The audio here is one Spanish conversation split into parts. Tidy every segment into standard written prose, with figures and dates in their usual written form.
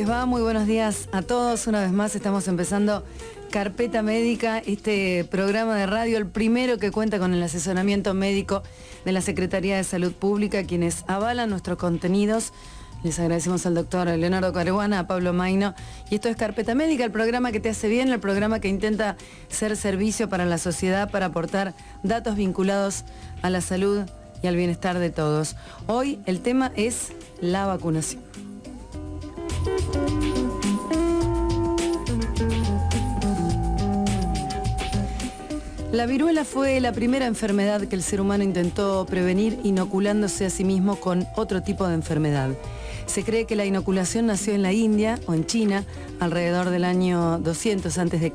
les va? Muy buenos días a todos. Una vez más estamos empezando Carpeta Médica, este programa de radio, el primero que cuenta con el asesoramiento médico de la Secretaría de Salud Pública, quienes avalan nuestros contenidos. Les agradecemos al doctor Leonardo Caruana, a Pablo Maino. Y esto es Carpeta Médica, el programa que te hace bien, el programa que intenta ser servicio para la sociedad, para aportar datos vinculados a la salud y al bienestar de todos. Hoy el tema es la vacunación. La viruela fue la primera enfermedad que el ser humano intentó prevenir inoculándose a sí mismo con otro tipo de enfermedad. Se cree que la inoculación nació en la India o en China alrededor del año 200 a.C.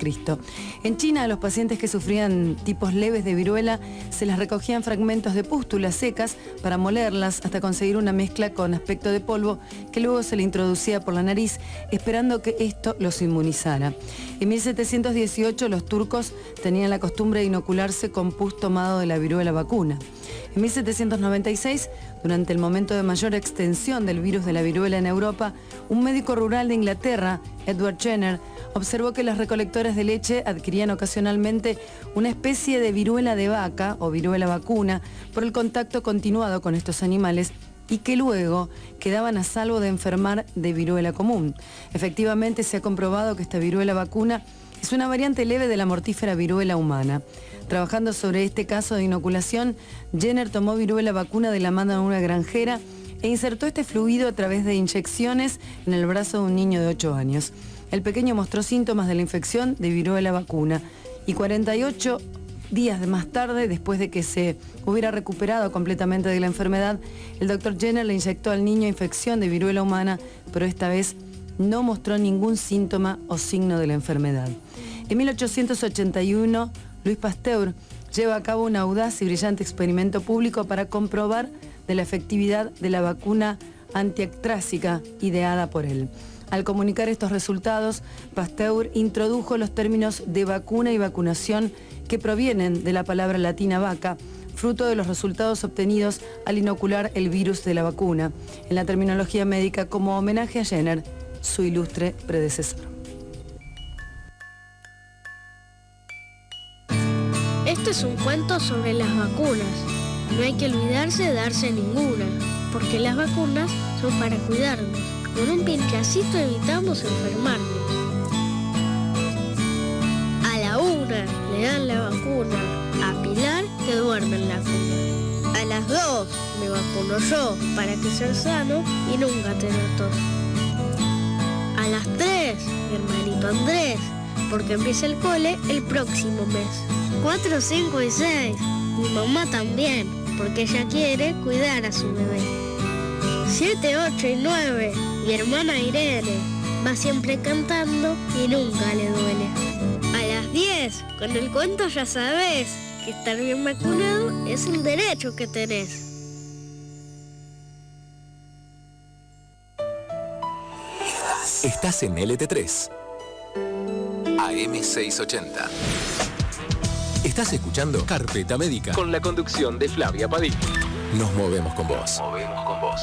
En China, a los pacientes que sufrían tipos leves de viruela se les recogían fragmentos de pústulas secas para molerlas hasta conseguir una mezcla con aspecto de polvo que luego se le introducía por la nariz, esperando que esto los inmunizara. En 1718 los turcos tenían la costumbre de inocularse con pus tomado de la viruela vacuna. En 1796, durante el momento de mayor extensión del virus de la viruela en Europa, un médico rural de Inglaterra, Edward Jenner, observó que los recolectores de leche adquirían ocasionalmente una especie de viruela de vaca o viruela vacuna por el contacto continuado con estos animales y que luego quedaban a salvo de enfermar de viruela común. Efectivamente, se ha comprobado que esta viruela vacuna es una variante leve de la mortífera viruela humana. Trabajando sobre este caso de inoculación, Jenner tomó viruela vacuna de la mano de una granjera e insertó este fluido a través de inyecciones en el brazo de un niño de 8 años. El pequeño mostró síntomas de la infección de viruela vacuna y 48 días más tarde, después de que se hubiera recuperado completamente de la enfermedad, el doctor Jenner le inyectó al niño infección de viruela humana, pero esta vez no mostró ningún síntoma o signo de la enfermedad. En 1881, Louis Pasteur lleva a cabo un audaz y brillante experimento público para comprobar de la efectividad de la vacuna antiactrásica ideada por él. Al comunicar estos resultados, Pasteur introdujo los términos de vacuna y vacunación que provienen de la palabra latina vaca, fruto de los resultados obtenidos al inocular el virus de la vacuna, en la terminología médica como homenaje a Jenner, su ilustre predecesor. Este es un cuento sobre las vacunas. No hay que olvidarse de darse ninguna, porque las vacunas son para cuidarnos. Con un pinchacito evitamos enfermarnos. A la 1 le dan la vacuna a Pilar, que duerme en la cuna. A las 2 me vacuno yo para que sea sano y nunca tener tos. A las 3 mi hermanito Andrés, porque empieza el cole el próximo mes. 4, 5 y 6, mi mamá también, porque ella quiere cuidar a su bebé. 7, 8 y 9, mi hermana Irene, va siempre cantando y nunca le duele. A las 10, con el cuento ya sabes que estar bien vacunado es un derecho que tenés. Estás en LT3, AM680. Estás escuchando Carpeta Médica con la conducción de Flavia Padilla. Nos movemos con vos. Movemos con vos.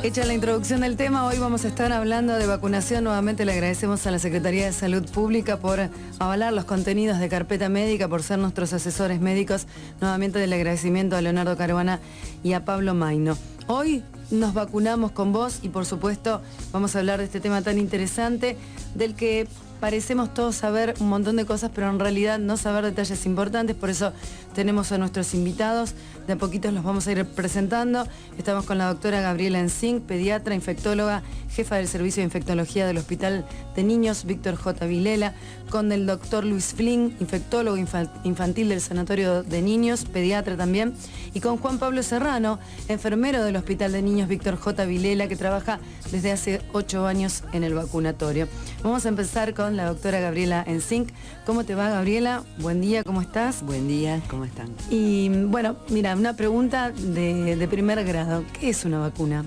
Hecha la introducción del tema, hoy vamos a estar hablando de vacunación. Nuevamente le agradecemos a la Secretaría de Salud Pública por avalar los contenidos de Carpeta Médica, por ser nuestros asesores médicos. Nuevamente el agradecimiento a Leonardo Caruana y a Pablo Maino. Hoy nos vacunamos con vos y por supuesto vamos a hablar de este tema tan interesante del que parecemos todos saber un montón de cosas, pero en realidad no saber detalles importantes. Por eso tenemos a nuestros invitados. De a poquitos los vamos a ir presentando. Estamos con la doctora Gabriela Enzing, pediatra, infectóloga, jefa del Servicio de Infectología del Hospital de Niños Víctor J. Vilela, con el doctor Luis Flynn, infectólogo infantil del Sanatorio de Niños, pediatra también, y con Juan Pablo Serrano, enfermero del Hospital de Niños Víctor J. Vilela, que trabaja desde hace 8 años en el vacunatorio. Vamos a empezar con con la doctora Gabriela Ensink. ¿Cómo te va, Gabriela? Buen día, ¿cómo estás? Buen día, ¿cómo están? Y bueno, mira, una pregunta de primer grado. ¿Qué es una vacuna?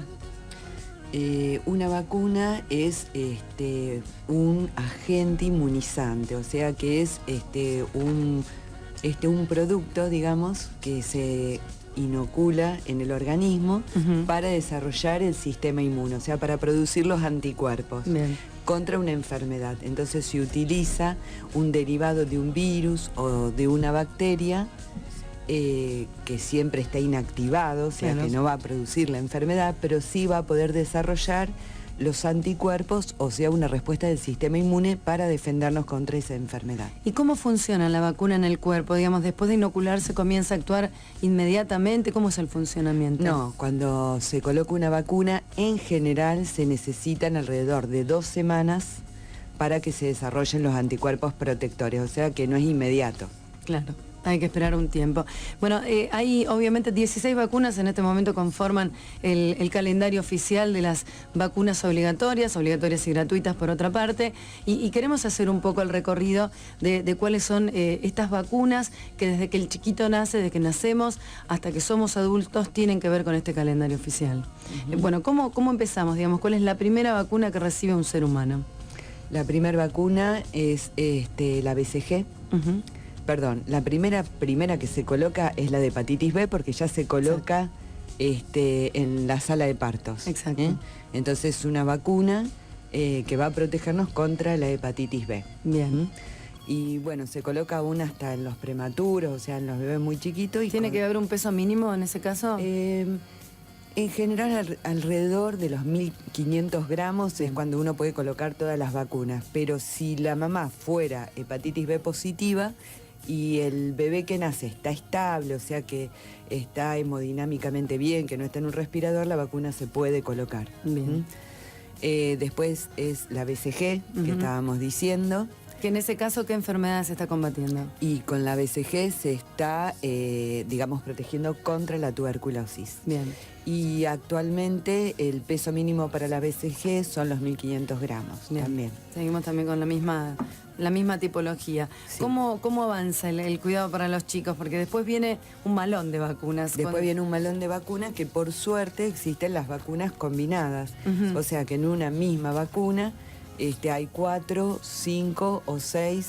Una vacuna es un agente inmunizante, o sea que es un producto, digamos, que se inocula en el organismo para desarrollar el sistema inmune, o sea, para producir los anticuerpos contra una enfermedad. Entonces se utiliza un derivado de un virus o de una bacteria que siempre está inactivado, o sea que no va a producir la enfermedad, pero sí va a poder desarrollar los anticuerpos, o sea, una respuesta del sistema inmune para defendernos contra esa enfermedad. ¿Y cómo funciona la vacuna en el cuerpo? Digamos, después de inocularse, ¿comienza a actuar inmediatamente? ¿Cómo es el funcionamiento? No, cuando se coloca una vacuna, en general se necesitan alrededor de 2 semanas para que se desarrollen los anticuerpos protectores, o sea que no es inmediato. Claro. Hay que esperar un tiempo. Bueno, hay obviamente 16 vacunas en este momento conforman el calendario oficial de las vacunas obligatorias y gratuitas por otra parte, y queremos hacer un poco el recorrido de cuáles son estas vacunas que desde que el chiquito nace, desde que nacemos hasta que somos adultos, tienen que ver con este calendario oficial. Bueno, ¿cómo empezamos? Digamos, ¿cuál es la primera vacuna que recibe un ser humano? La primera vacuna es la BCG. Perdón, la primera que se coloca es la de hepatitis B, porque ya se coloca en la sala de partos. Exacto. Entonces es una vacuna que va a protegernos contra la hepatitis B. Bien. Y bueno, se coloca aún hasta en los prematuros, o sea, en los bebés muy chiquitos. ¿Tiene que haber un peso mínimo en ese caso? En general, alrededor de los 1.500 gramos es cuando uno puede colocar todas las vacunas. Pero si la mamá fuera hepatitis B positiva y el bebé que nace está estable, o sea que está hemodinámicamente bien, que no está en un respirador, la vacuna se puede colocar. Bien. Después es la BCG, que estábamos diciendo. Que en ese caso, ¿qué enfermedad se está combatiendo? Y con la BCG se está, digamos, protegiendo contra la tuberculosis. Bien. Y actualmente el peso mínimo para la BCG son los 1.500 gramos. Bien. También. Seguimos también con la misma tipología. Sí. ¿Cómo avanza el cuidado para los chicos? Porque después viene un malón de vacunas. Después viene un malón de vacunas que por suerte existen las vacunas combinadas. O sea que en una misma vacuna hay 4, 5 o 6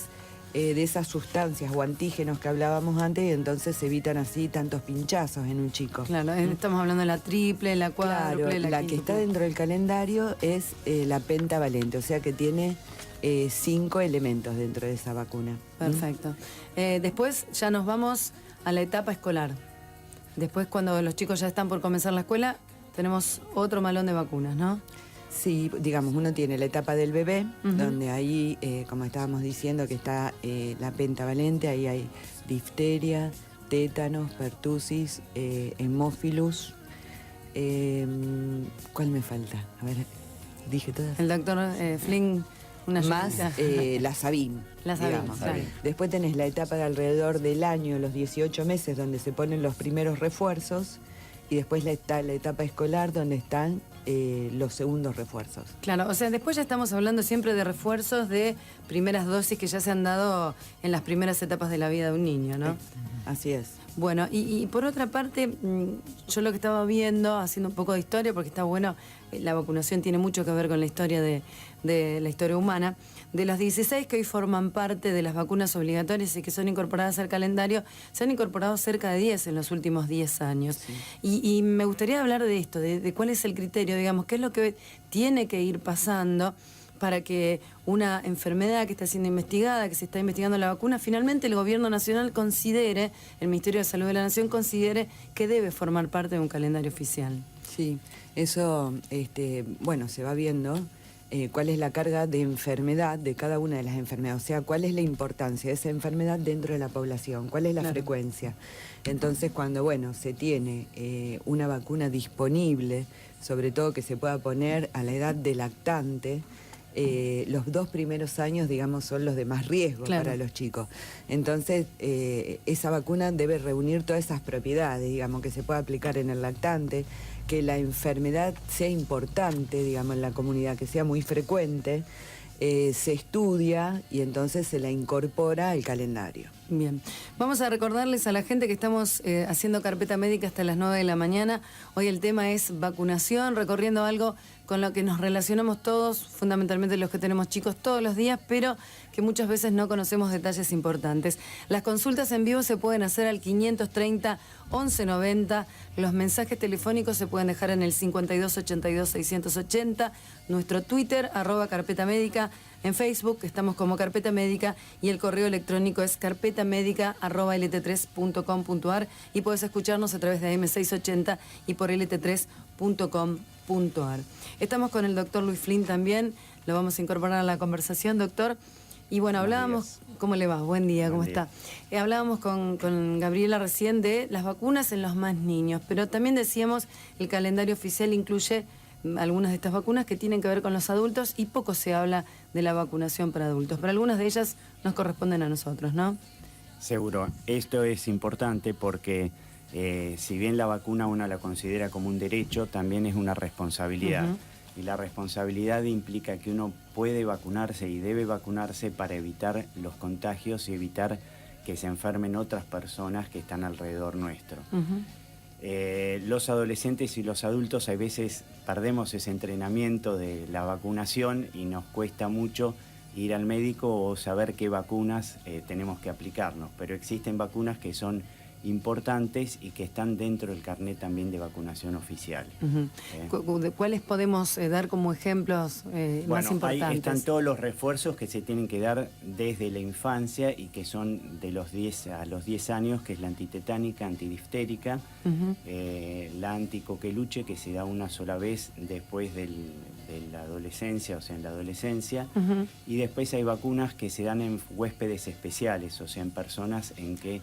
de esas sustancias o antígenos que hablábamos antes, y entonces se evitan así tantos pinchazos en un chico. Claro, estamos hablando de la triple, la cuádruple, claro, la que quíntuple. está dentro del calendario es la pentavalente, o sea que tiene 5 elementos dentro de esa vacuna. Perfecto. Después ya nos vamos a la etapa escolar. Después, cuando los chicos ya están por comenzar la escuela, tenemos otro malón de vacunas, ¿no? Sí, digamos, uno tiene la etapa del bebé, donde ahí, como estábamos diciendo, que está la pentavalente, ahí hay difteria, tétanos, pertussis, hemófilus. ¿Cuál me falta? A ver, dije todas. El doctor Flynn, una más la Sabin. La Sabin, digamos. claro. Después tenés la etapa de alrededor del año, los 18 meses, donde se ponen los primeros refuerzos, y después está la etapa escolar, donde están los segundos refuerzos. Claro, o sea, después ya estamos hablando siempre de refuerzos de primeras dosis que ya se han dado en las primeras etapas de la vida de un niño, ¿no? Así es. Bueno, y por otra parte, yo lo que estaba viendo, haciendo un poco de historia, porque está bueno, la vacunación tiene mucho que ver con la historia de la historia humana, de las 16 que hoy forman parte de las vacunas obligatorias y que son incorporadas al calendario, se han incorporado cerca de 10 en los últimos 10 años. Sí. Y me gustaría hablar de esto, de cuál es el criterio, digamos, qué es lo que tiene que ir pasando para que una enfermedad que está siendo investigada, que se está investigando la vacuna, finalmente el gobierno nacional considere, el Ministerio de Salud de la Nación considere que debe formar parte de un calendario oficial. Sí, eso, bueno, se va viendo cuál es la carga de enfermedad de cada una de las enfermedades, o sea, cuál es la importancia de esa enfermedad dentro de la población, cuál es la frecuencia. Entonces, cuando, bueno, se tiene una vacuna disponible, sobre todo que se pueda poner a la edad de lactante, los 2 primeros años, digamos, son los de más riesgo para los chicos. Entonces, esa vacuna debe reunir todas esas propiedades, digamos, que se pueda aplicar en el lactante, que la enfermedad sea importante, digamos, en la comunidad, que sea muy frecuente, se estudia y entonces se la incorpora al calendario. Bien, vamos a recordarles a la gente que estamos haciendo carpeta médica hasta las 9 de la mañana. Hoy el tema es vacunación, recorriendo algo con lo que nos relacionamos todos, fundamentalmente los que tenemos chicos todos los días, pero que muchas veces no conocemos detalles importantes. Las consultas en vivo se pueden hacer al 530 1190, los mensajes telefónicos se pueden dejar en el 5282 680, nuestro Twitter, @carpeta médica, en Facebook estamos como Carpeta Médica y el correo electrónico es carpetamedica@lt3.com.ar y puedes escucharnos a través de AM680 y por lt3.com.ar. Estamos con el doctor Luis Flynn también, lo vamos a incorporar a la conversación, doctor. Y bueno, hablábamos, ¿cómo le va? Buen día, ¿cómo está? Hablábamos con Gabriela recién de las vacunas en los más niños, pero también decíamos el calendario oficial incluye algunas de estas vacunas que tienen que ver con los adultos y poco se habla de la vacunación para adultos, pero algunas de ellas nos corresponden a nosotros, ¿no? Seguro, esto es importante porque si bien la vacuna uno la considera como un derecho, también es una responsabilidad. Y la responsabilidad implica que uno puede vacunarse y debe vacunarse para evitar los contagios y evitar que se enfermen otras personas que están alrededor nuestro. Los adolescentes y los adultos a veces perdemos ese entrenamiento de la vacunación y nos cuesta mucho ir al médico o saber qué vacunas tenemos que aplicarnos, pero existen vacunas que son importantes y que están dentro del carnet también de vacunación oficial. ¿Cuáles podemos dar como ejemplos más importantes? Ahí están todos los refuerzos que se tienen que dar desde la infancia y que son de los 10 a los 10 años, que es la antitetánica, antidiftérica, la anticoqueluche, que se da una sola vez después de la adolescencia, o sea, en la adolescencia, y después hay vacunas que se dan en huéspedes especiales, o sea, en personas en que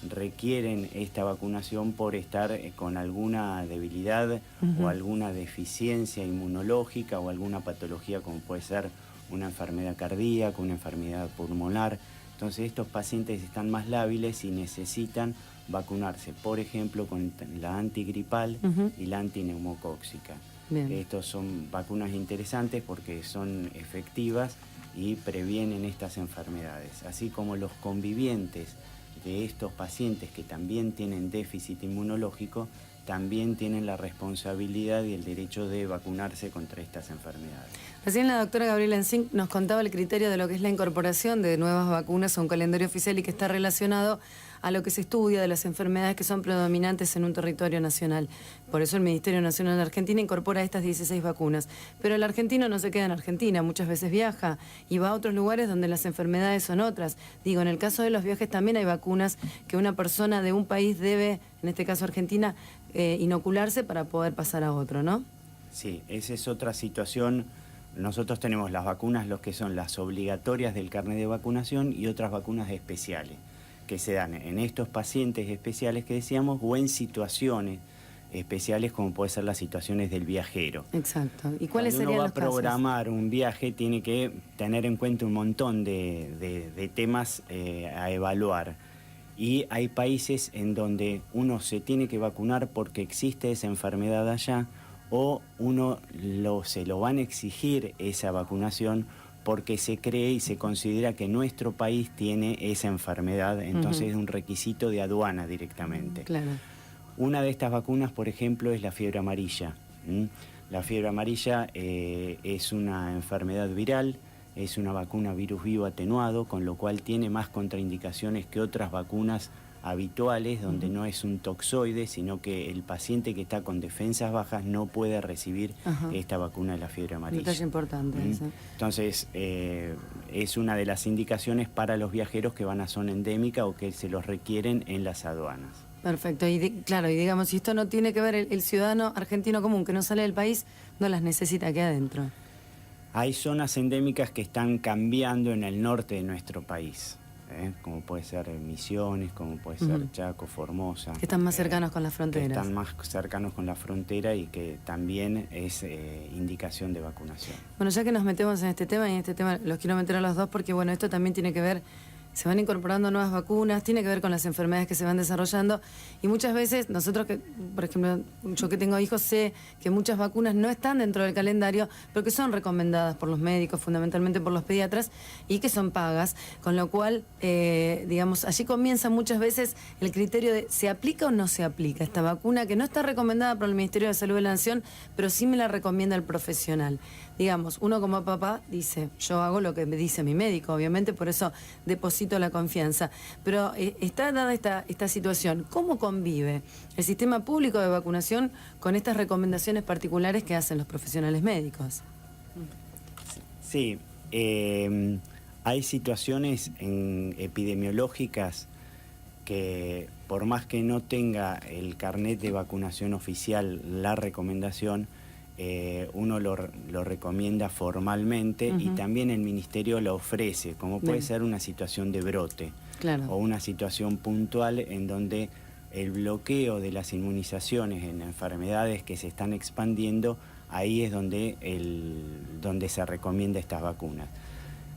requieren esta vacunación por estar con alguna debilidad o alguna deficiencia inmunológica o alguna patología como puede ser una enfermedad cardíaca, una enfermedad pulmonar. Entonces estos pacientes están más lábiles y necesitan vacunarse, por ejemplo, con la antigripal y la antineumocóxica. Estos son vacunas interesantes porque son efectivas y previenen estas enfermedades, así como los convivientes de estos pacientes que también tienen déficit inmunológico, también tienen la responsabilidad y el derecho de vacunarse contra estas enfermedades. Recién la doctora Gabriela Ensink nos contaba el criterio de lo que es la incorporación de nuevas vacunas a un calendario oficial y que está relacionado a lo que se estudia de las enfermedades que son predominantes en un territorio nacional. Por eso el Ministerio Nacional de Argentina incorpora estas 16 vacunas. Pero el argentino no se queda en Argentina, muchas veces viaja y va a otros lugares donde las enfermedades son otras. Digo, en el caso de los viajes también hay vacunas que una persona de un país debe, en este caso Argentina, inocularse para poder pasar a otro, ¿no? Sí, esa es otra situación. Nosotros tenemos las vacunas, los que son las obligatorias del carnet de vacunación y otras vacunas especiales que se dan en estos pacientes especiales que decíamos o en situaciones especiales como puede ser las situaciones del viajero. Exacto. ¿Y cuáles serían los los casos? Cuando uno va a programar un viaje tiene que tener en cuenta un montón de temas a evaluar. Y hay países en donde uno se tiene que vacunar porque existe esa enfermedad allá o uno se lo van a exigir esa vacunación porque se cree y se considera que nuestro país tiene esa enfermedad, entonces es un requisito de aduana directamente. Claro. Una de estas vacunas, por ejemplo, es la fiebre amarilla. La fiebre amarilla es una enfermedad viral, es una vacuna virus vivo atenuado, con lo cual tiene más contraindicaciones que otras vacunas habituales, donde no es un toxoide, sino que el paciente que está con defensas bajas no puede recibir esta vacuna de la fiebre amarilla. Detalle importante ese. Entonces, es una de las indicaciones para los viajeros que van a zona endémica o que se los requieren en las aduanas. Perfecto, claro, y digamos, si esto no tiene que ver el ciudadano argentino común que no sale del país, no las necesita aquí adentro. Hay zonas endémicas que están cambiando en el norte de nuestro país. Como puede ser Misiones, como puede ser Chaco, Formosa. Que están más cercanos con las fronteras. Que están más cercanos con la frontera y que también es indicación de vacunación. Bueno, ya que nos metemos en este tema, y en este tema los quiero meter a los dos porque, bueno, esto también tiene que ver se van incorporando nuevas vacunas, tiene que ver con las enfermedades que se van desarrollando y muchas veces nosotros, que por ejemplo, yo que tengo hijos, sé que muchas vacunas no están dentro del calendario, pero que son recomendadas por los médicos, fundamentalmente por los pediatras, y que son pagas, con lo cual, digamos, allí comienza muchas veces el criterio de ¿se aplica o no se aplica esta vacuna que no está recomendada por el Ministerio de Salud de la Nación, pero sí me la recomienda el profesional? Digamos, uno como papá dice, yo hago lo que me dice mi médico, obviamente, por eso deposito la confianza. Pero está dada esta situación, ¿cómo convive el sistema público de vacunación con estas recomendaciones particulares que hacen los profesionales médicos? Sí, hay situaciones epidemiológicas que por más que no tenga el carnet de vacunación oficial la recomendación, uno lo recomienda formalmente y también el Ministerio lo ofrece, como puede ser una situación de brote o una situación puntual en donde el bloqueo de las inmunizaciones en enfermedades que se están expandiendo, ahí es donde se recomienda estas vacunas.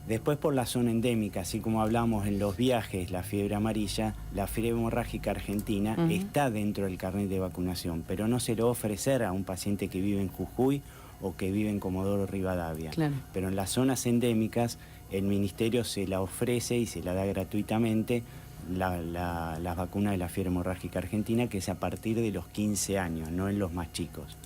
Después por la zona endémica, así como hablamos en los viajes, la fiebre amarilla, la fiebre hemorrágica argentina está dentro del carnet de vacunación, pero no se lo va a ofrecer a un paciente que vive en Jujuy o que vive en Comodoro Rivadavia. Pero en las zonas endémicas el Ministerio se la ofrece y se la da gratuitamente las vacunas de la fiebre hemorrágica argentina, que es a partir de los 15 años, no en los más chicos.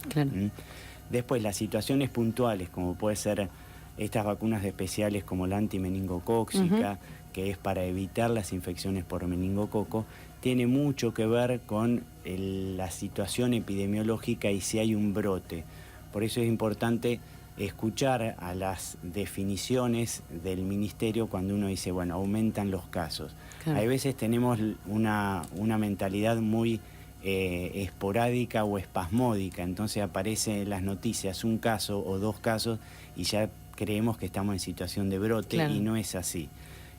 Después las situaciones puntuales, como puede ser estas vacunas especiales como la antimeningocóxica, que es para evitar las infecciones por meningococo, tiene mucho que ver con la situación epidemiológica y si hay un brote. Por eso es importante escuchar a las definiciones del Ministerio cuando uno dice, bueno, aumentan los casos. Hay veces tenemos una mentalidad muy esporádica o espasmódica, entonces aparece en las noticias un caso o dos casos y ya creemos que estamos en situación de brote y no es así.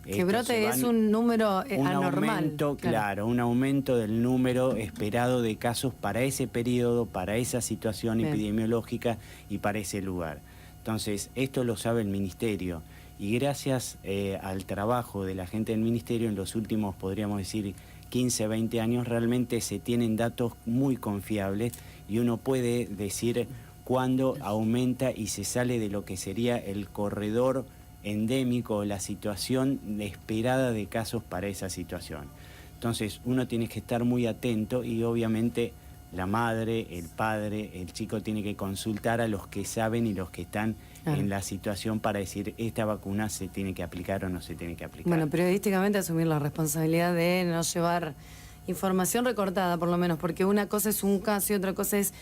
Que brote es un número anormal. Aumento, un aumento del número esperado de casos para ese periodo, para esa situación epidemiológica y para ese lugar. Entonces, esto lo sabe el Ministerio y gracias al trabajo de la gente del Ministerio en los últimos, podríamos decir, 15, 20 años, realmente se tienen datos muy confiables y uno puede decir cuando aumenta y se sale de lo que sería el corredor endémico o la situación esperada de casos para esa situación. Entonces uno tiene que estar muy atento y obviamente la madre, el padre, el chico tiene que consultar a los que saben y los que están en la situación para decir esta vacuna se tiene que aplicar o no se tiene que aplicar. Bueno, periodísticamente asumir la responsabilidad de no llevar información recortada por lo menos, porque una cosa es un caso y otra cosa es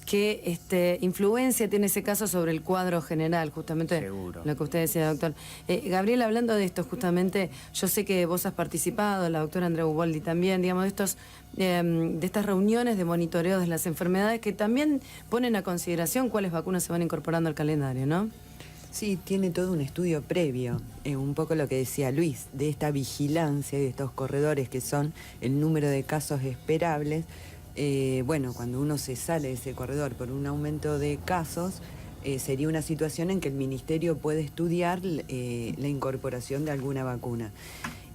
qué influencia tiene ese caso sobre el cuadro general, justamente. Seguro. Lo que usted decía, doctor. Gabriel, hablando de esto, justamente, yo sé que vos has participado, la doctora Andrea Uboldi también, digamos, de estas reuniones de monitoreo de las enfermedades que también ponen a consideración cuáles vacunas se van incorporando al calendario, ¿no? Sí, tiene todo un estudio previo, un poco lo que decía Luis, de esta vigilancia de estos corredores que son el número de casos esperables. Bueno, cuando uno se sale de ese corredor por un aumento de casos, sería una situación en que el Ministerio puede estudiar la incorporación de alguna vacuna.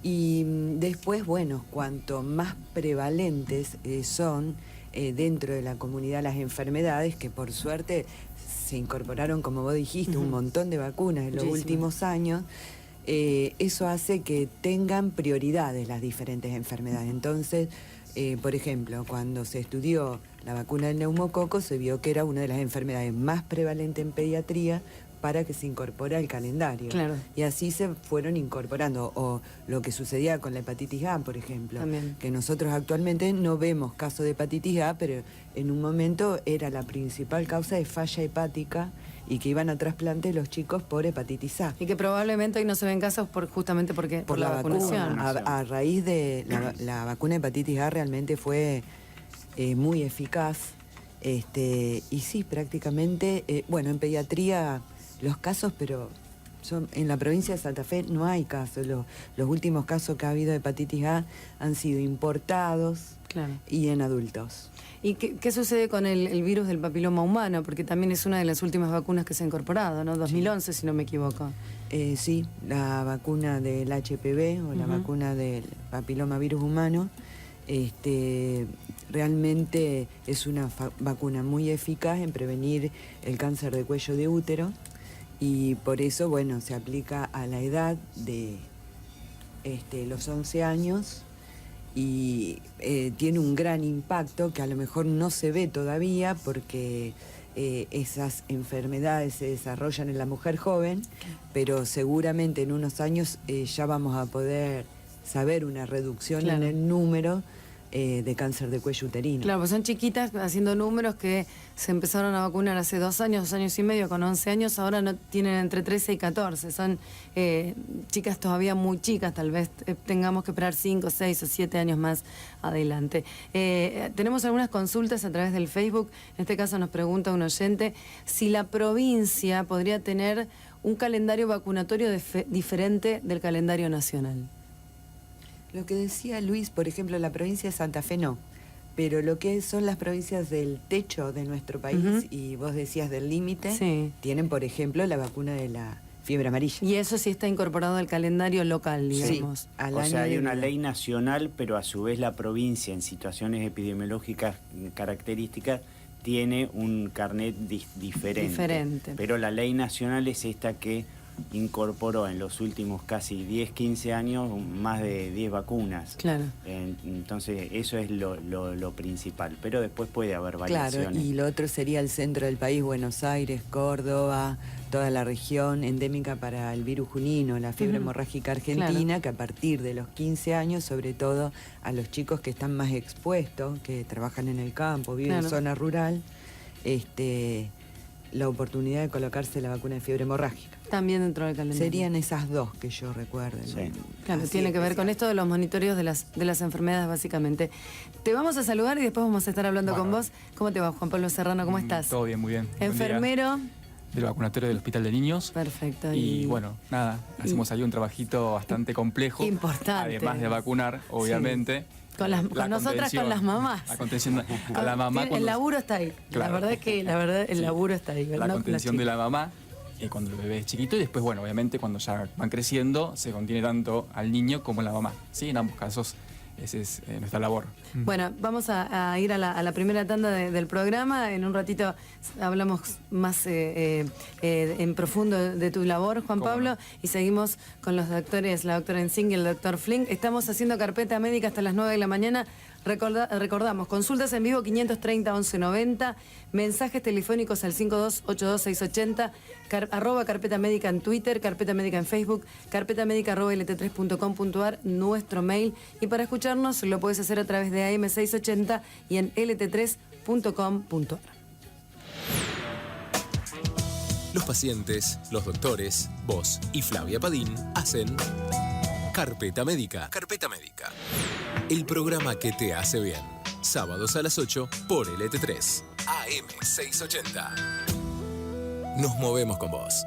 Y después, bueno, cuanto más prevalentes son dentro de la comunidad las enfermedades, que por suerte se incorporaron, como vos dijiste, un montón de vacunas en los últimos años, eso hace que tengan prioridades las diferentes enfermedades. Entonces, por ejemplo, cuando se estudió la vacuna del neumococo, se vio que era una de las enfermedades más prevalentes en pediatría para que se incorpore al calendario. Claro. Y así se fueron incorporando. O lo que sucedía con la hepatitis A, por ejemplo. También. Que nosotros actualmente no vemos casos de hepatitis A, pero en un momento era la principal causa de falla hepática y que iban a trasplante los chicos por hepatitis A. Y que probablemente hoy no se ven casos justamente porque por la vacunación. A raíz de la vacuna de hepatitis A realmente fue muy eficaz. Y sí, prácticamente, bueno, en pediatría los casos, pero en la provincia de Santa Fe no hay casos. Los últimos casos que ha habido de hepatitis A han sido importados y en adultos. ¿Y qué sucede con el virus del papiloma humano? Porque también es una de las últimas vacunas que se ha incorporado, ¿no? 2011, si no me equivoco. Sí, la vacuna del HPV o la vacuna del papilomavirus humano, realmente es una vacuna muy eficaz en prevenir el cáncer de cuello de útero y por eso, bueno, se aplica a la edad de los 11 años y tiene un gran impacto que a lo mejor no se ve todavía porque esas enfermedades se desarrollan en la mujer joven, pero seguramente en unos años ya vamos a poder saber una reducción en el número de cáncer de cuello uterino. Claro, pues son chiquitas haciendo números que se empezaron a vacunar hace 2 años y medio, con 11 años, ahora no tienen entre 13 y 14. Son chicas todavía muy chicas, tal vez tengamos que esperar 5, 6 o 7 años más adelante. Tenemos algunas consultas a través del Facebook. En este caso nos pregunta un oyente si la provincia podría tener un calendario vacunatorio diferente del calendario nacional. Lo que decía Luis, por ejemplo, la provincia de Santa Fe no, pero lo que son las provincias del techo de nuestro país, y vos decías del límite, tienen, por ejemplo, la vacuna de la fiebre amarilla. Y eso sí está incorporado al calendario local, digamos. Sí, o sea, hay una ley nacional, pero a su vez la provincia, en situaciones epidemiológicas características, tiene un carnet diferente. Pero la ley nacional es esta que incorporó en los últimos casi 10, 15 años más de 10 vacunas. Claro. Entonces eso es lo principal, pero después puede haber variaciones. Claro, y lo otro sería el centro del país, Buenos Aires, Córdoba, toda la región endémica para el virus junino, la fiebre hemorrágica argentina, que a partir de los 15 años, sobre todo a los chicos que están más expuestos, que trabajan en el campo, viven en zona rural, la oportunidad de colocarse la vacuna de fiebre hemorrágica. También dentro del calendario. Serían esas dos que yo recuerdo. Sí. Claro, tiene que ver con esto de los monitoreos de las enfermedades, básicamente. Te vamos a saludar y después vamos a estar hablando con vos. ¿Cómo te va, Juan Pablo Serrano? ¿Cómo estás? Todo bien, muy bien. Enfermero del vacunatorio del Hospital de Niños. Perfecto. Y bueno, nada, hacemos ahí un trabajito bastante complejo. Importante. Además de vacunar, obviamente. Con nosotras, con las mamás. La contención a la mamá. El laburo está ahí. Claro. La verdad es que el laburo está ahí. La contención de la mamá cuando el bebé es chiquito y después, bueno, obviamente cuando ya van creciendo se contiene tanto al niño como a la mamá. Sí, en ambos casos esa es nuestra labor. Bueno, vamos a ir a la primera tanda del programa. En un ratito hablamos más en profundo de tu labor, Juan Pablo, y seguimos con los doctores, la doctora Ensing y el doctor Flink. Estamos haciendo carpeta médica hasta las 9 de la mañana. Recordamos, consultas en vivo 530-1190, mensajes telefónicos al 5282-680, arroba carpeta médica en Twitter, carpeta médica en Facebook, carpetamédica@lt3.com.ar, nuestro mail, y para escucharnos lo puedes hacer a través de AM680 y en lt3.com.ar. Los pacientes, los doctores, vos y Flavia Padín hacen Carpeta Médica. Carpeta Médica. El programa que te hace bien. Sábados a las 8 por LT3. AM680. Nos movemos con vos.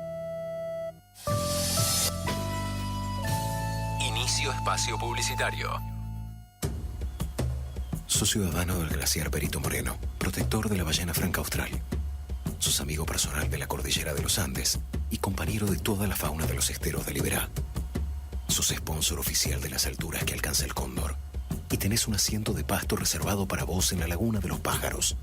Inicio espacio publicitario. Sos ciudadano del glaciar Perito Moreno, protector de la ballena franca austral. Sos amigo personal de la cordillera de los Andes y compañero de toda la fauna de los esteros de Liberá. Sos sponsor oficial de las alturas que alcanza el cóndor y tenés un asiento de pasto reservado para vos en la Laguna de los Pájaros,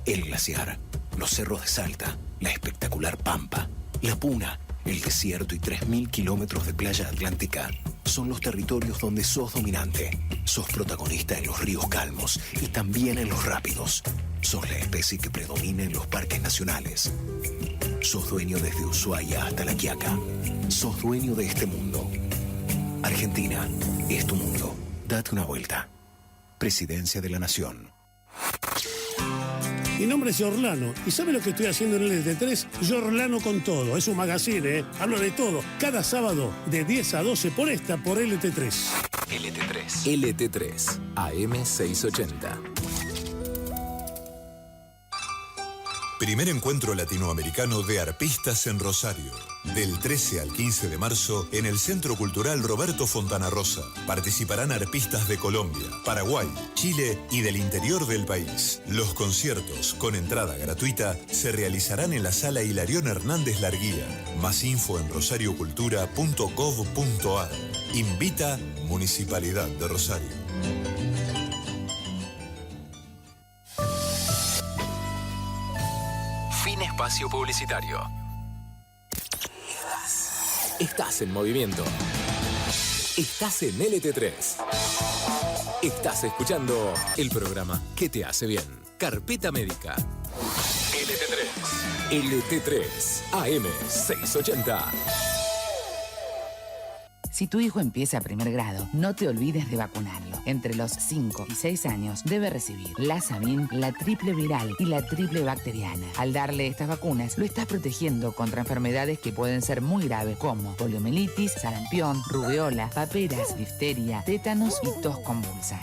el glaciar, los cerros de Salta, la espectacular Pampa, la Puna, el desierto y 3.000 kilómetros de playa atlántica son los territorios donde sos dominante. Sos protagonista en los ríos calmos y también en los rápidos. Sos la especie que predomina en los parques nacionales. Sos dueño desde Ushuaia hasta La Quiaca. Sos dueño de este mundo. Argentina es tu mundo. Date una vuelta. Presidencia de la Nación. Mi nombre es Orlano, y ¿sabe lo que estoy haciendo en el LT3? Orlano con todo, es un magazine, hablo de todo. Cada sábado, de 10 a 12, por LT3. LT3. LT3, AM680. Primer encuentro latinoamericano de arpistas en Rosario. Del 13 al 15 de marzo en el Centro Cultural Roberto Fontana Rosa. Participarán arpistas de Colombia, Paraguay, Chile y del interior del país. Los conciertos, con entrada gratuita, se realizarán en la Sala Hilarión Hernández Larguía. Más info en rosariocultura.gov.ar. Invita Municipalidad de Rosario. Fin espacio publicitario. Estás en movimiento. Estás en LT3. Estás escuchando el programa que te hace bien. Carpeta Médica. LT3. LT3 AM 680. Si tu hijo empieza primer grado, no te olvides de vacunarlo. Entre los 5 y 6 años debe recibir la Sabin, la triple viral y la triple bacteriana. Al darle estas vacunas, lo estás protegiendo contra enfermedades que pueden ser muy graves como poliomielitis, sarampión, rubeola, paperas, difteria, tétanos y tos convulsa.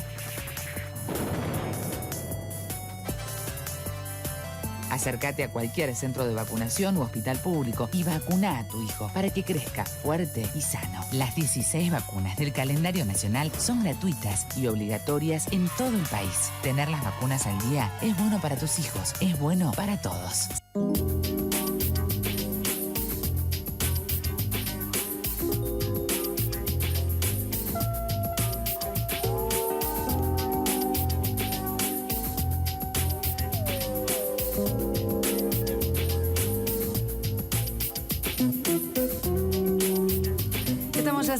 Acércate a cualquier centro de vacunación u hospital público y vacuna a tu hijo para que crezca fuerte y sano. Las 16 vacunas del calendario nacional son gratuitas y obligatorias en todo el país. Tener las vacunas al día es bueno para tus hijos, es bueno para todos.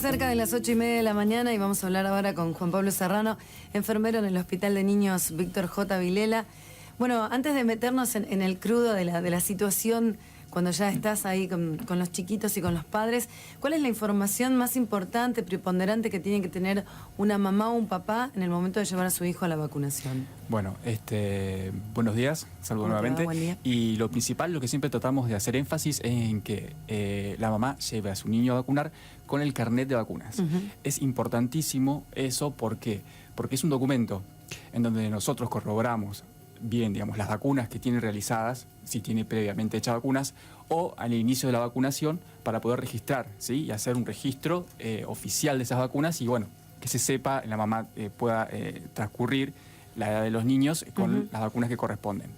Cerca de las 8:30 de la mañana y vamos a hablar ahora con Juan Pablo Serrano, enfermero en el Hospital de Niños Víctor J. Vilela. Bueno, antes de meternos en el crudo de la situación, cuando ya estás ahí con los chiquitos y con los padres, ¿cuál es la información más importante, preponderante que tiene que tener una mamá o un papá en el momento de llevar a su hijo a la vacunación? Bueno, buenos días, saludos nuevamente. Buen día. Y lo principal, lo que siempre tratamos de hacer énfasis es en que la mamá lleve a su niño a vacunar con el carnet de vacunas. Es importantísimo eso, ¿por qué? Porque es un documento en donde nosotros corroboramos bien, digamos, las vacunas que tiene realizadas, si tiene previamente hechas vacunas, o al inicio de la vacunación para poder registrar, ¿sí? Y hacer un registro oficial de esas vacunas y, bueno, que se sepa, la mamá pueda transcurrir la edad de los niños con las vacunas que corresponden.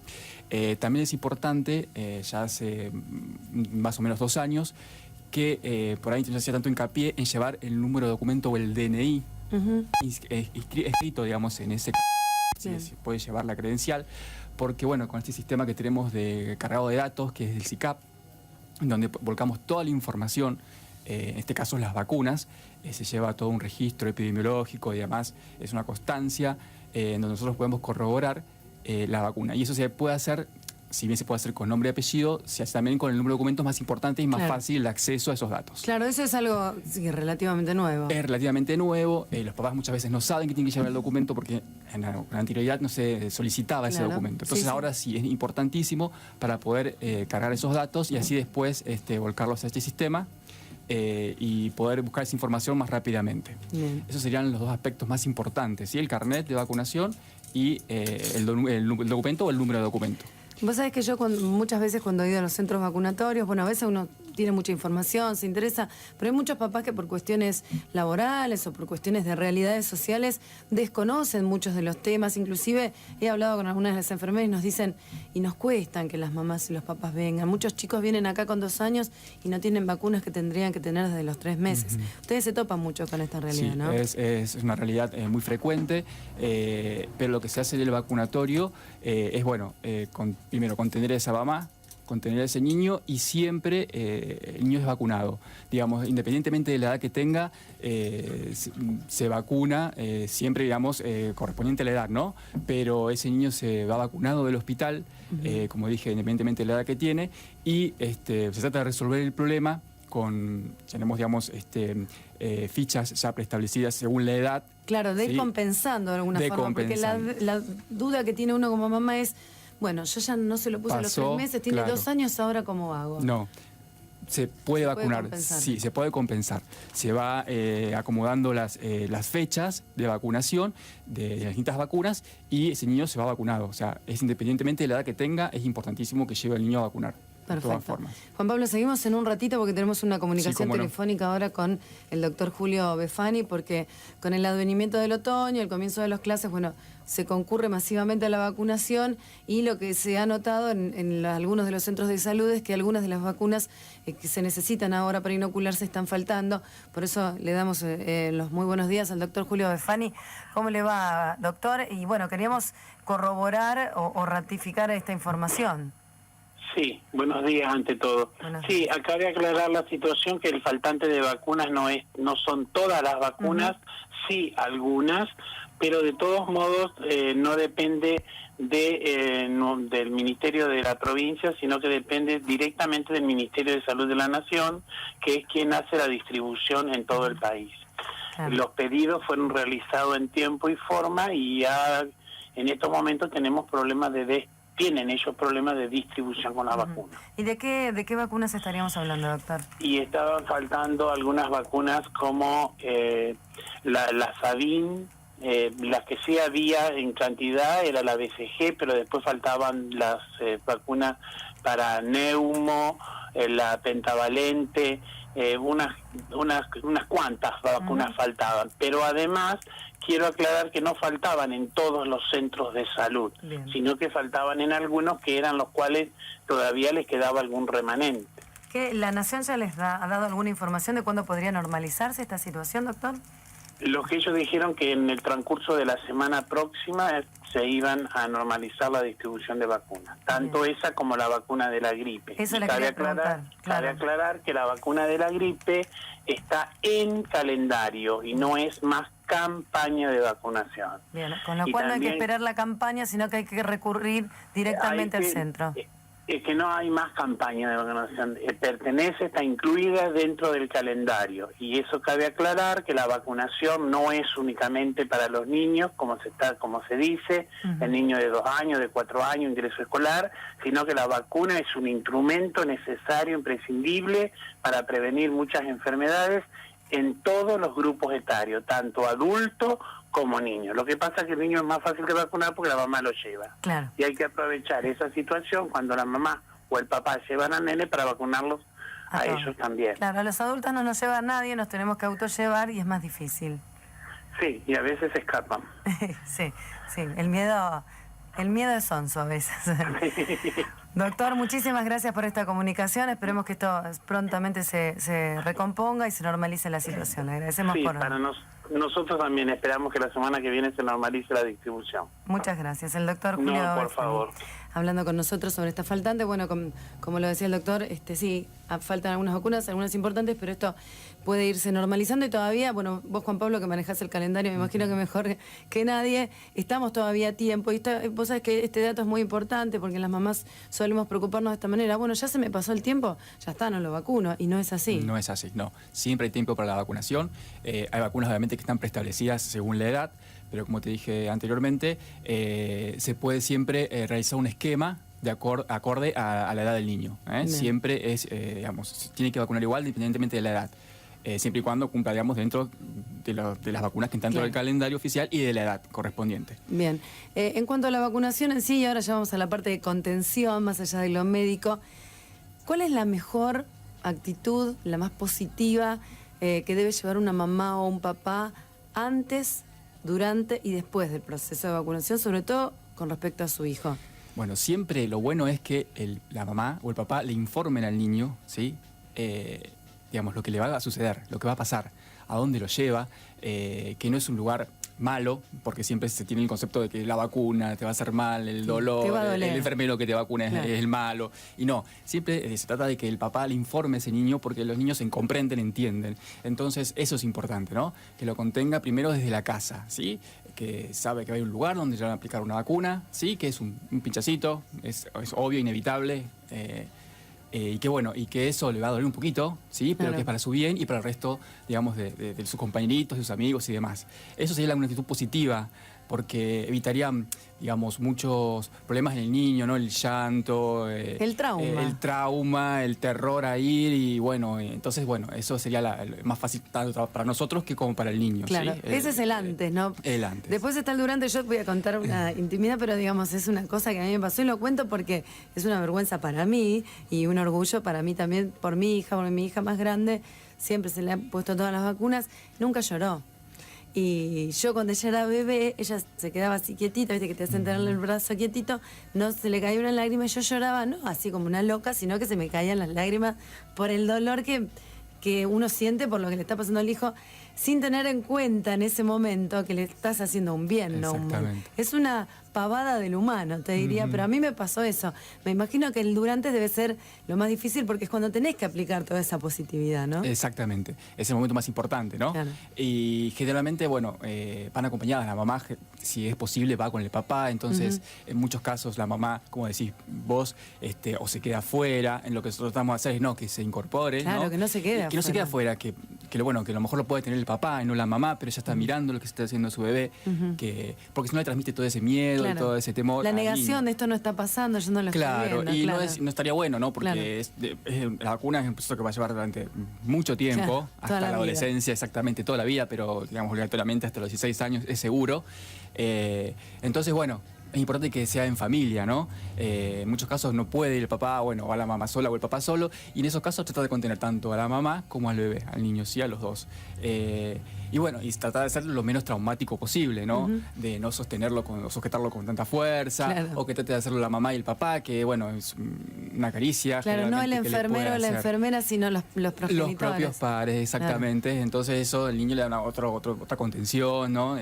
También es importante, ya hace más o menos 2 años, que por ahí se hacía tanto hincapié en llevar el número de documento o el DNI escrito, digamos, en ese caso. Sí, puede llevar la credencial, porque bueno, con este sistema que tenemos de cargado de datos, que es el SICAP, donde volcamos toda la información, en este caso las vacunas, se lleva todo un registro epidemiológico y además es una constancia en donde nosotros podemos corroborar la vacuna. Y eso se puede hacer, si bien se puede hacer con nombre y apellido, se hace también con el número de documentos más importante y más fácil el acceso a esos datos. Claro, eso es algo relativamente nuevo. Es relativamente nuevo. Los papás muchas veces no saben que tienen que llevar el documento porque en la anterioridad no se solicitaba ese documento. Entonces ahora sí es importantísimo para poder cargar esos datos y así después volcarlos a este sistema y poder buscar esa información más rápidamente. Esos serían los 2 aspectos más importantes, ¿sí? El carnet de vacunación y el documento o el número de documento. Vos sabés que yo muchas veces cuando he ido a los centros vacunatorios, bueno, a veces uno tiene mucha información, se interesa, pero hay muchos papás que por cuestiones laborales o por cuestiones de realidades sociales desconocen muchos de los temas. Inclusive he hablado con algunas de las enfermeras y nos dicen, y nos cuestan que las mamás y los papás vengan. Muchos chicos vienen acá con 2 años y no tienen vacunas que tendrían que tener desde los 3 meses. Ustedes se topan mucho con esta realidad, sí, ¿no? Es una realidad muy frecuente, pero lo que se hace en el vacunatorio es, bueno, primero contener a esa mamá, contener a ese niño y siempre el niño es vacunado. Digamos, independientemente de la edad que tenga, se vacuna siempre, digamos, correspondiente a la edad, ¿no? Pero ese niño se va vacunado del hospital, como dije, independientemente de la edad que tiene, y se trata de resolver el problema tenemos, digamos, fichas ya preestablecidas según la edad. Claro, compensando de alguna forma, porque la duda que tiene uno como mamá es, bueno, yo ya no se lo puse a los 3 meses, tiene 2 años, ¿ahora cómo hago? No. Se puede vacunar, compensar. sí, se puede compensar. Se va acomodando las fechas de vacunación de las distintas vacunas y ese niño se va vacunado. O sea, es independientemente de la edad que tenga, es importantísimo que lleve al niño a vacunar. De todas Perfecto. formas. Juan Pablo, seguimos en un ratito porque tenemos una comunicación Sí, cómo no. telefónica ahora con el doctor Julio Befani, porque con el advenimiento del otoño, el comienzo de las clases, bueno, se concurre masivamente a la vacunación y lo que se ha notado en algunos de los centros de salud es que algunas de las vacunas que se necesitan ahora para inocularse están faltando. Por eso le damos los muy buenos días al doctor Julio Befani. ¿Cómo le va, doctor? Y bueno, queríamos corroborar o ratificar esta información. Sí, buenos días ante todo. Sí, acá de aclarar la situación que el faltante de vacunas no son todas las vacunas, sí algunas, pero de todos modos no depende del Ministerio de la provincia, sino que depende directamente del Ministerio de Salud de la Nación, que es quien hace la distribución en todo el país. Los pedidos fueron realizados en tiempo y forma y ya en estos momentos tenemos problemas tienen ellos problemas de distribución con la vacuna. ¿Y de qué vacunas estaríamos hablando, doctor? Y estaban faltando algunas vacunas como la Sabin, las que sí había en cantidad era la BCG, pero después faltaban las vacunas para neumo, la pentavalente, unas cuantas vacunas faltaban, pero además quiero aclarar que no faltaban en todos los centros de salud, sino que faltaban en algunos que eran los cuales todavía les quedaba algún remanente. ¿La Nación ya les ha dado alguna información de cuándo podría normalizarse esta situación, doctor? Lo que ellos dijeron que en el transcurso de la semana próxima se iban a normalizar la distribución de vacunas, tanto esa como la vacuna de la gripe. Eso le quería preguntar. Cabe aclarar que la vacuna de la gripe está en calendario y no es más campaña de vacunación. Bien, con lo cual no hay que esperar la campaña, sino que hay que recurrir directamente al centro. Es que no hay más campaña de vacunación, está incluida dentro del calendario y eso cabe aclarar que la vacunación no es únicamente para los niños, como se dice, el niño de 2 años, de 4 años, ingreso escolar, sino que la vacuna es un instrumento necesario, imprescindible para prevenir muchas enfermedades en todos los grupos etarios, tanto adultos como niños. Lo que pasa es que el niño es más fácil de vacunar porque la mamá lo lleva. Claro. Y hay que aprovechar esa situación cuando la mamá o el papá llevan al nene para vacunarlos a ellos también. Claro, a los adultos no nos lleva nadie, nos tenemos que autollevar y es más difícil. Sí, y a veces se escapan. Sí, el miedo es sonso a veces. Doctor, muchísimas gracias por esta comunicación. Esperemos que esto prontamente se recomponga y se normalice la situación. Le agradecemos por... para nosotros también esperamos que la semana que viene se normalice la distribución. Muchas gracias. El doctor Julio No, por Befani, favor. hablando con nosotros sobre esta faltante. Bueno, como lo decía el doctor, sí, faltan algunas vacunas, algunas importantes, pero esto puede irse normalizando y todavía, bueno, vos, Juan Pablo, que manejás el calendario, me imagino que mejor que nadie, estamos todavía a tiempo. Y vos sabés que este dato es muy importante porque las mamás solemos preocuparnos de esta manera. Bueno, ya se me pasó el tiempo, ya está, no lo vacuno. Y no es así. No es así, no. Siempre hay tiempo para la vacunación. Hay vacunas, obviamente, que están preestablecidas según la edad, pero como te dije anteriormente, se puede siempre realizar un esquema de acorde a la edad del niño. Siempre es, tiene que vacunar igual independientemente de la edad. Siempre y cuando cumpla, dentro de las vacunas que están dentro del calendario oficial y de la edad correspondiente. Bien. En cuanto a la vacunación en sí, ahora ya vamos a la parte de contención, más allá de lo médico, ¿cuál es la mejor actitud, la más positiva que debe llevar una mamá o un papá antes, durante y después del proceso de vacunación, sobre todo con respecto a su hijo? Bueno, siempre lo bueno es que la mamá o el papá le informen al niño, ¿sí? Lo que le va a suceder, lo que va a pasar, a dónde lo lleva, que no es un lugar malo, porque siempre se tiene el concepto de que la vacuna te va a hacer mal, el dolor, el enfermero que te vacuna es el malo. Y no, siempre se trata de que el papá le informe a ese niño porque los niños se comprenden, entienden. Entonces eso es importante, ¿no? Que lo contenga primero desde la casa, ¿sí? Que sabe que hay un lugar donde le van a aplicar una vacuna, ¿sí? Que es un pinchacito, es obvio, inevitable. Y que eso le va a doler un poquito, ¿sí? Pero que es para su bien y para el resto, de sus compañeritos, de sus amigos y demás. Eso sería una actitud positiva porque evitarían, digamos, muchos problemas en el niño, ¿no? El llanto, el trauma, el terror a ir y bueno, entonces bueno, eso sería más fácil tanto para nosotros que como para el niño. Claro, ¿sí? Ese es el antes, ¿no? El antes. Después está el durante. Yo voy a contar una intimidad, pero digamos, es una cosa que a mí me pasó y lo cuento porque es una vergüenza para mí y un orgullo para mí también por mi hija, porque mi hija más grande siempre se le han puesto todas las vacunas, nunca lloró. Y yo cuando ella era bebé, ella se quedaba así quietita, viste que te hacen tenerle el brazo quietito, no se le caía una lágrima y yo lloraba, no así como una loca, sino que se me caían las lágrimas por el dolor que uno siente por lo que le está pasando al hijo, sin tener en cuenta en ese momento que le estás haciendo un bien, no un mal. Es una pavada del humano, te diría, pero a mí me pasó eso. Me imagino que el durante debe ser lo más difícil porque es cuando tenés que aplicar toda esa positividad, ¿no? Exactamente, es el momento más importante, ¿no? Claro. Y generalmente, bueno, van acompañadas, la mamá, si es posible, va con el papá, entonces en muchos casos la mamá, como decís vos, o se queda afuera, en lo que nosotros tratamos de hacer es no, que se incorpore, claro, ¿no? Que no se quede afuera. Que no se quede afuera, que bueno, que a lo mejor lo puede tener el papá y no la mamá, pero ella está mirando lo que está haciendo su bebé, porque si no le transmite todo ese miedo y todo ese temor. La negación de esto no está pasando, yo no lo estoy viendo. Y no estaría bueno, ¿no? Porque la vacuna es un proceso que va a llevar durante mucho tiempo, hasta la adolescencia, exactamente toda la vida, pero digamos obligatoriamente hasta los 16 años es seguro. Entonces, bueno, es importante que sea en familia, ¿no? En muchos casos no puede ir el papá, bueno, o la mamá sola o el papá solo, y en esos casos trata de contener tanto a la mamá como al bebé, al niño, sí, a los dos. Y bueno, y tratar de hacerlo lo menos traumático posible, ¿no? De no sujetarlo con tanta fuerza, o que trate de hacerlo la mamá y el papá, que bueno, es una caricia. Claro, no el enfermero o la enfermera, sino los progenitores. Los propios padres, exactamente. Claro. Entonces eso, el niño le da otra contención, ¿no?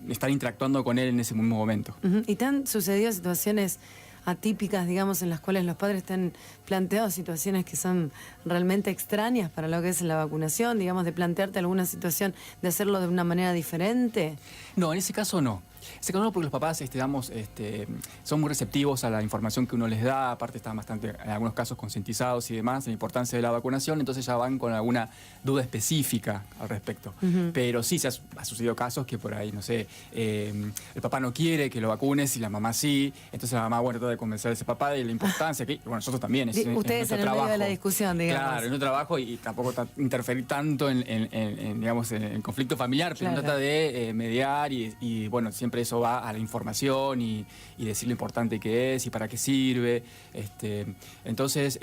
Estar interactuando con él en ese mismo momento. ¿Y te han sucedido situaciones atípicas, digamos, en las cuales los padres te han planteado situaciones que son realmente extrañas para lo que es la vacunación, digamos, de plantearte alguna situación, de hacerlo de una manera diferente? No, en ese caso no. Se conoce porque los papás son muy receptivos a la información que uno les da, aparte están bastante, en algunos casos, concientizados y demás, en la importancia de la vacunación, entonces ya van con alguna duda específica al respecto. Pero sí, ha sucedido casos que por ahí, no sé, el papá no quiere que lo vacunes y la mamá sí, entonces la mamá, bueno, trata de convencer a ese papá de la importancia, que bueno, nosotros también, ustedes en el medio de la discusión, digamos. Claro, es nuestro trabajo y tampoco interferir tanto digamos, en el conflicto familiar, pero trata de mediar y bueno, siempre eso va a la información y decir lo importante que es y para qué sirve. Entonces,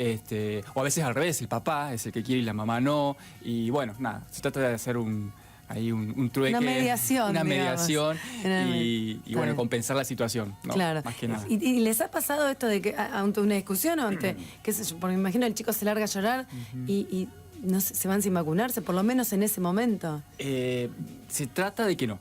o a veces al revés, el papá es el que quiere y la mamá no. Y bueno, nada, se trata de hacer un trueque. Una mediación. Y bueno, compensar la situación, ¿no? Claro. Más que nada. ¿Y les ha pasado esto de que ante una discusión o ante, qué sé yo, porque me imagino el chico se larga a llorar y no sé, se van sin vacunarse, por lo menos en ese momento? Se trata de que no.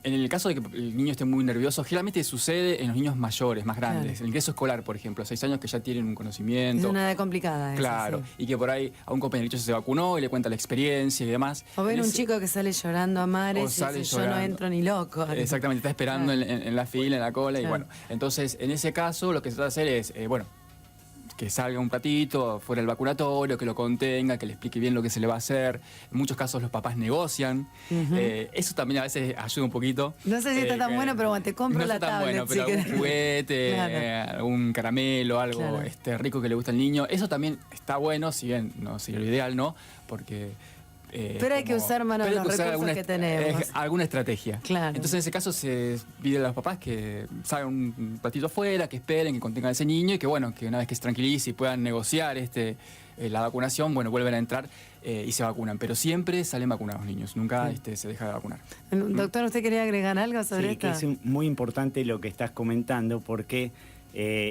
En el caso de que el niño esté muy nervioso, generalmente sucede en los niños mayores, más grandes. Claro. El ingreso escolar, por ejemplo, 6 años que ya tienen un conocimiento. Es una edad complicada. Claro, eso, sí. Y que por ahí a un compañerito se vacunó y le cuenta la experiencia y demás. O ven un chico que sale llorando a mares y dice, yo no entro ni loco. Exactamente, está esperando en la fila, en la cola. Y bueno, entonces en ese caso lo que se trata de hacer es, que salga un ratito fuera del vacunatorio, que lo contenga, que le explique bien lo que se le va a hacer. En muchos casos los papás negocian. Eso también a veces ayuda un poquito. No sé si está tan bueno, pero bueno, te compro la tablet. No está tan bueno, pero algún juguete, algún caramelo, algo rico que le gusta al niño. Eso también está bueno, si bien no sería lo ideal, ¿no? Porque... pero hay que usar los recursos que tenemos. Alguna estrategia. Claro. Entonces en ese caso se pide a los papás que salgan un ratito afuera, que esperen, que contengan a ese niño y que bueno, que una vez que se tranquilice y puedan negociar la vacunación, bueno, vuelven a entrar y se vacunan. Pero siempre salen vacunados los niños, nunca se deja de vacunar. Doctor, ¿usted quería agregar algo sobre esto? Sí, que es muy importante lo que estás comentando porque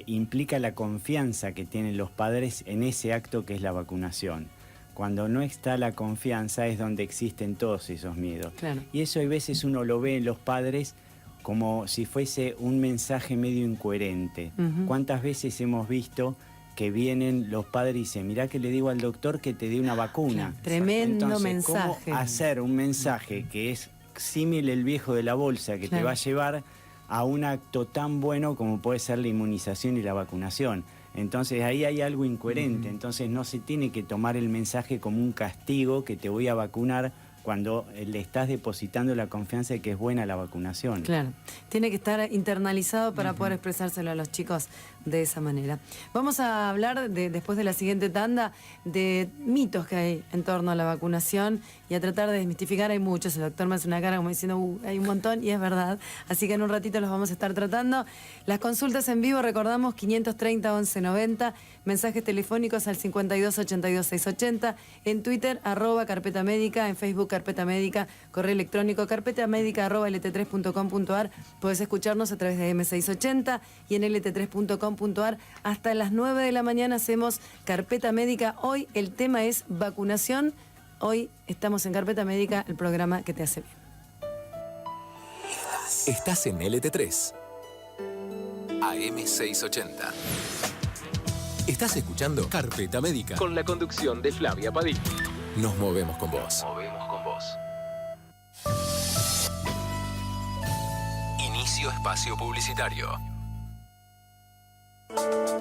implica la confianza que tienen los padres en ese acto que es la vacunación. Cuando no está la confianza es donde existen todos esos miedos. Claro. Y eso a veces uno lo ve en los padres como si fuese un mensaje medio incoherente. ¿Cuántas veces hemos visto que vienen los padres y dicen, mirá que le digo al doctor que te dé una vacuna? Claro. Tremendo Entonces, mensaje. ¿cómo hacer un mensaje que es símil el viejo de la bolsa que te va a llevar a un acto tan bueno como puede ser la inmunización y la vacunación? Entonces ahí hay algo incoherente, entonces no se tiene que tomar el mensaje como un castigo que te voy a vacunar cuando le estás depositando la confianza de que es buena la vacunación. Claro, tiene que estar internalizado para poder expresárselo a los chicos de esa manera. Vamos a hablar, después de la siguiente tanda, de mitos que hay en torno a la vacunación y a tratar de desmistificar. Hay muchos, el doctor me hace una cara como diciendo, hay un montón, y es verdad. Así que en un ratito los vamos a estar tratando. Las consultas en vivo, recordamos, 530 1190, mensajes telefónicos al 52 82 680, en Twitter, @carpeta médica, en Facebook, Carpeta Médica, correo electrónico carpetamédica@lt3.com.ar. Podés escucharnos a través de M680 y en lt3.com.ar. Hasta las 9 de la mañana hacemos Carpeta Médica. Hoy el tema es vacunación. Hoy estamos en Carpeta Médica, el programa que te hace bien. Estás en LT3, AM680. Estás escuchando Carpeta Médica con la conducción de Flavia Padín. Nos movemos con vos. Inicio espacio publicitario.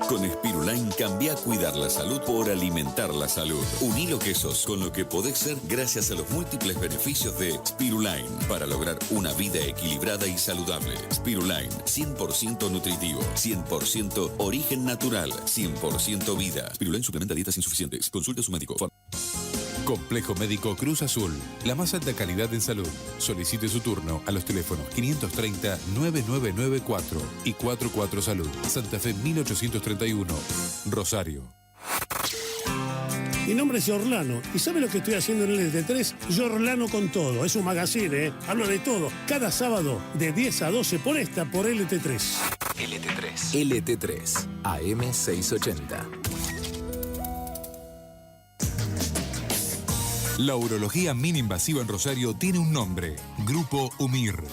Con Spirulina cambia a cuidar la salud por alimentar la salud. Uní lo que sos con lo que podés ser gracias a los múltiples beneficios de Spirulina para lograr una vida equilibrada y saludable. Spirulina, 100% nutritivo, 100% origen natural, 100% vida. Spirulina suplementa dietas insuficientes. Consulte a su médico. Complejo Médico Cruz Azul, la más alta calidad en salud. Solicite su turno a los teléfonos 530-9994 y 44 Salud. Santa Fe 1831, Rosario. Mi nombre es Orlano, ¿y sabe lo que estoy haciendo en el LT3? Orlano con todo, es un magazine, ¿eh? Hablo de todo, cada sábado de 10 a 12 por LT3. LT3, AM680. La urología mini-invasiva en Rosario tiene un nombre, Grupo UMIR.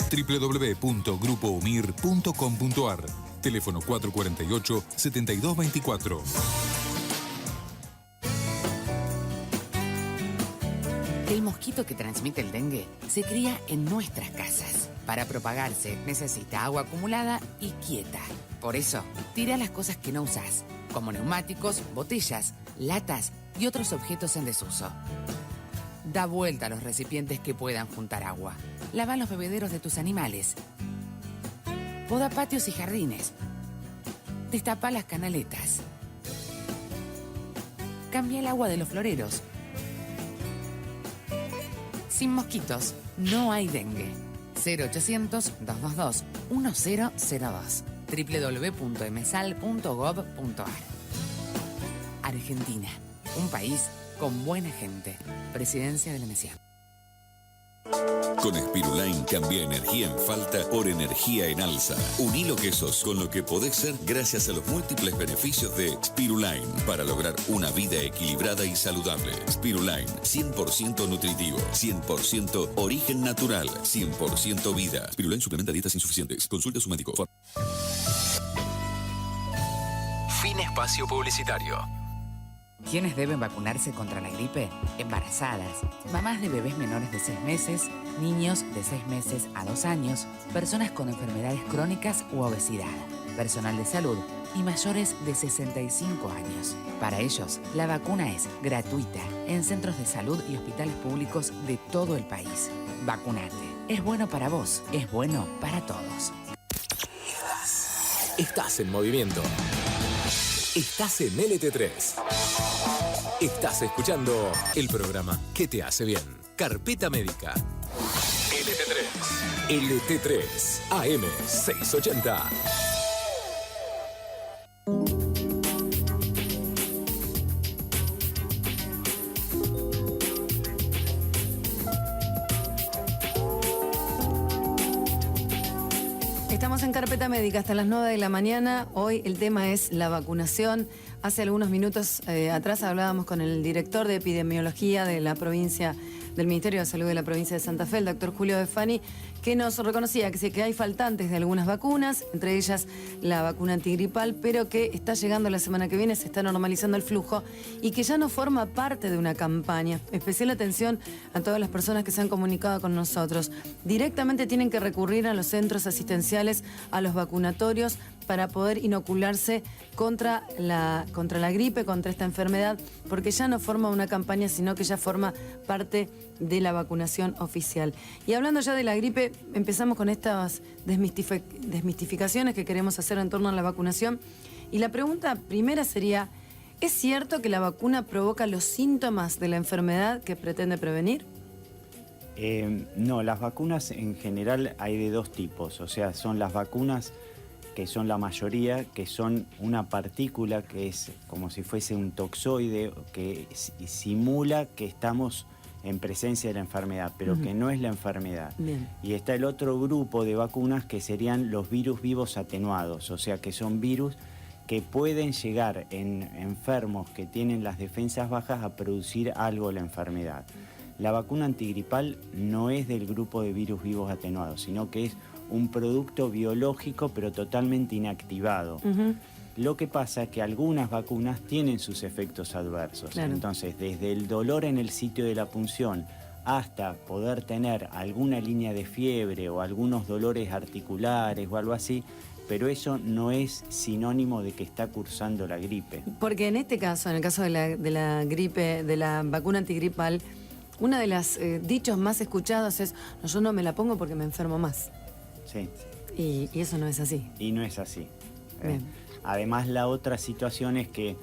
www.grupoumir.com.ar. Teléfono 448-7224. El mosquito que transmite el dengue se cría en nuestras casas. Para propagarse necesita agua acumulada y quieta. Por eso, tira las cosas que no usás, como neumáticos, botellas, latas y otros objetos en desuso. Da vuelta a los recipientes que puedan juntar agua. Lava los bebederos de tus animales. Poda patios y jardines. Destapa las canaletas. Cambia el agua de los floreros. Sin mosquitos, no hay dengue. 0800-222-1002. www.msal.gov.ar. Argentina, un país con buena gente. Presidencia de la Nación. Con Spirulina cambia energía en falta por energía en alza. Uní lo que sos con lo que podés ser gracias a los múltiples beneficios de Spirulina para lograr una vida equilibrada y saludable. Spirulina, 100% nutritivo, 100% origen natural, 100% vida. Spirulina suplementa dietas insuficientes. Consulte a su médico. Fin espacio publicitario. ¿Quiénes deben vacunarse contra la gripe? Embarazadas, mamás de bebés menores de 6 meses, niños de 6 meses a 2 años, personas con enfermedades crónicas u obesidad, personal de salud y mayores de 65 años. Para ellos, la vacuna es gratuita en centros de salud y hospitales públicos de todo el país. Vacunate. Es bueno para vos, es bueno para todos. Estás en movimiento. Estás en LT3. Estás escuchando el programa que te hace bien. Carpeta Médica. LT3, AM680. Estamos en Carpeta Médica hasta las 9 de la mañana. Hoy el tema es la vacunación. Hace algunos minutos atrás hablábamos con el director de epidemiología de la provincia, del Ministerio de Salud de la provincia de Santa Fe, el doctor Julio De Fani, que nos reconocía que hay faltantes de algunas vacunas, entre ellas la vacuna antigripal, pero que está llegando la semana que viene, se está normalizando el flujo y que ya no forma parte de una campaña. Especial atención a todas las personas que se han comunicado con nosotros. Directamente tienen que recurrir a los centros asistenciales, a los vacunatorios, para poder inocularse contra la gripe, contra esta enfermedad, porque ya no forma una campaña, sino que ya forma parte de la vacunación oficial. Y hablando ya de la gripe, empezamos con estas desmistificaciones que queremos hacer en torno a la vacunación. Y la pregunta primera sería, ¿es cierto que la vacuna provoca los síntomas de la enfermedad que pretende prevenir? No, las vacunas en general hay de dos tipos, o sea, son las vacunas que son la mayoría, que son una partícula que es como si fuese un toxoide, que simula que estamos en presencia de la enfermedad, pero que no es la enfermedad. Bien. Y está el otro grupo de vacunas que serían los virus vivos atenuados, o sea que son virus que pueden llegar en enfermos que tienen las defensas bajas a producir algo la enfermedad. La vacuna antigripal no es del grupo de virus vivos atenuados, sino que es un producto biológico pero totalmente inactivado. Lo que pasa es que algunas vacunas tienen sus efectos adversos. Claro. Entonces, desde el dolor en el sitio de la punción hasta poder tener alguna línea de fiebre o algunos dolores articulares o algo así, pero eso no es sinónimo de que está cursando la gripe. Porque en este caso, en el caso de la gripe, de la vacuna antigripal, una de las dichos más escuchados es: no, yo no me la pongo porque me enfermo más. Sí. Y eso no es así. Y no es así. Bien. Además, la otra situación es que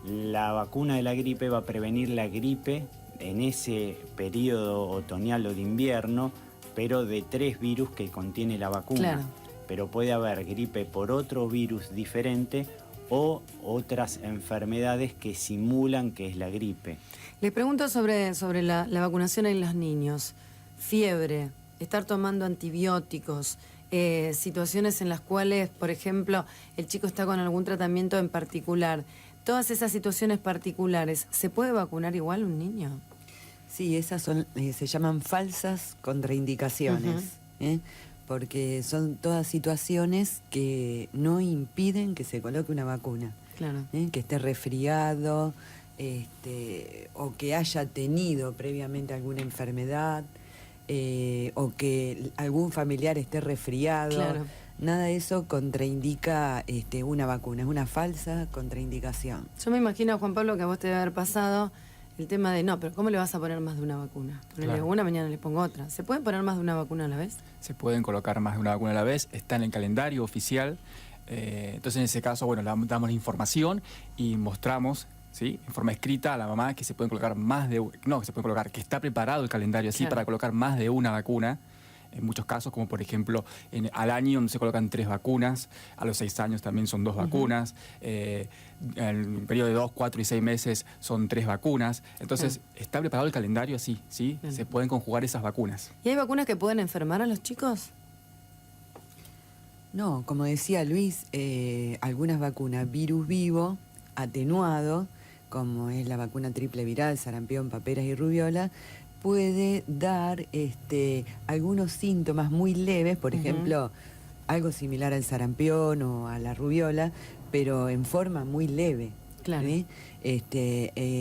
la vacuna de la gripe va a prevenir la gripe en ese periodo otoñal o de invierno, pero de 3 virus que contiene la vacuna. Claro. Pero puede haber gripe por otro virus diferente o otras enfermedades que simulan que es la gripe. Les pregunto sobre la vacunación en los niños. Fiebre, estar tomando antibióticos, situaciones en las cuales, por ejemplo, el chico está con algún tratamiento en particular. Todas esas situaciones particulares, ¿se puede vacunar igual un niño? Sí, esas son, se llaman falsas contraindicaciones, porque son todas situaciones que no impiden que se coloque una vacuna. Claro. Que esté resfriado, o que haya tenido previamente alguna enfermedad, o que algún familiar esté resfriado. Claro. Nada de eso contraindica una vacuna, es una falsa contraindicación. Yo me imagino, Juan Pablo, que a vos te debe haber pasado el tema de, no, pero ¿cómo le vas a poner más de una vacuna? Ponele Claro. una, mañana le pongo otra. ¿Se pueden poner más de una vacuna a la vez? Se pueden colocar más de una vacuna a la vez, está en el calendario oficial. Entonces, en ese caso, bueno, le damos la información y mostramos, ¿sí?, en forma escrita a la mamá que se pueden colocar que está preparado el calendario así, Claro, para colocar más de una vacuna. En muchos casos, como por ejemplo al año se colocan 3 vacunas, a los 6 años también son 2 vacunas, en el periodo de 2, 4 y 6 meses son 3 vacunas. Entonces, está preparado el calendario así, ¿sí? Bien. Se pueden conjugar esas vacunas. ¿Y hay vacunas que pueden enfermar a los chicos? No, como decía Luis, algunas vacunas virus vivo, atenuado, como es la vacuna triple viral, sarampión, paperas y rubiola, puede dar algunos síntomas muy leves, por ejemplo, algo similar al sarampión o a la rubiola, pero en forma muy leve. Claro. ¿Sí?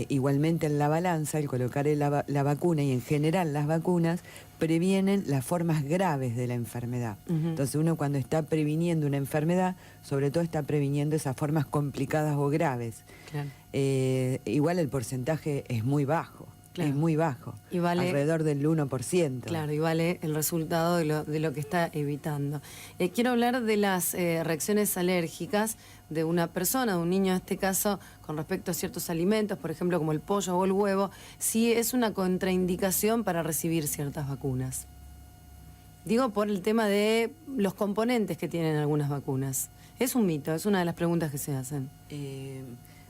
Igualmente en la balanza, el colocar la vacuna y en general las vacunas previenen las formas graves de la enfermedad. Entonces uno, cuando está previniendo una enfermedad, sobre todo está previniendo esas formas complicadas o graves. Claro. Igual el porcentaje es muy bajo. Claro. Es muy bajo, Y vale, alrededor del 1%. claro, y vale el resultado de lo que está evitando. Quiero hablar de las reacciones alérgicas de una persona, de un niño en este caso, con respecto a ciertos alimentos, por ejemplo, como el pollo o el huevo, si es una contraindicación para recibir ciertas vacunas. Digo por el tema de los componentes que tienen algunas vacunas. Es un mito, es una de las preguntas que se hacen.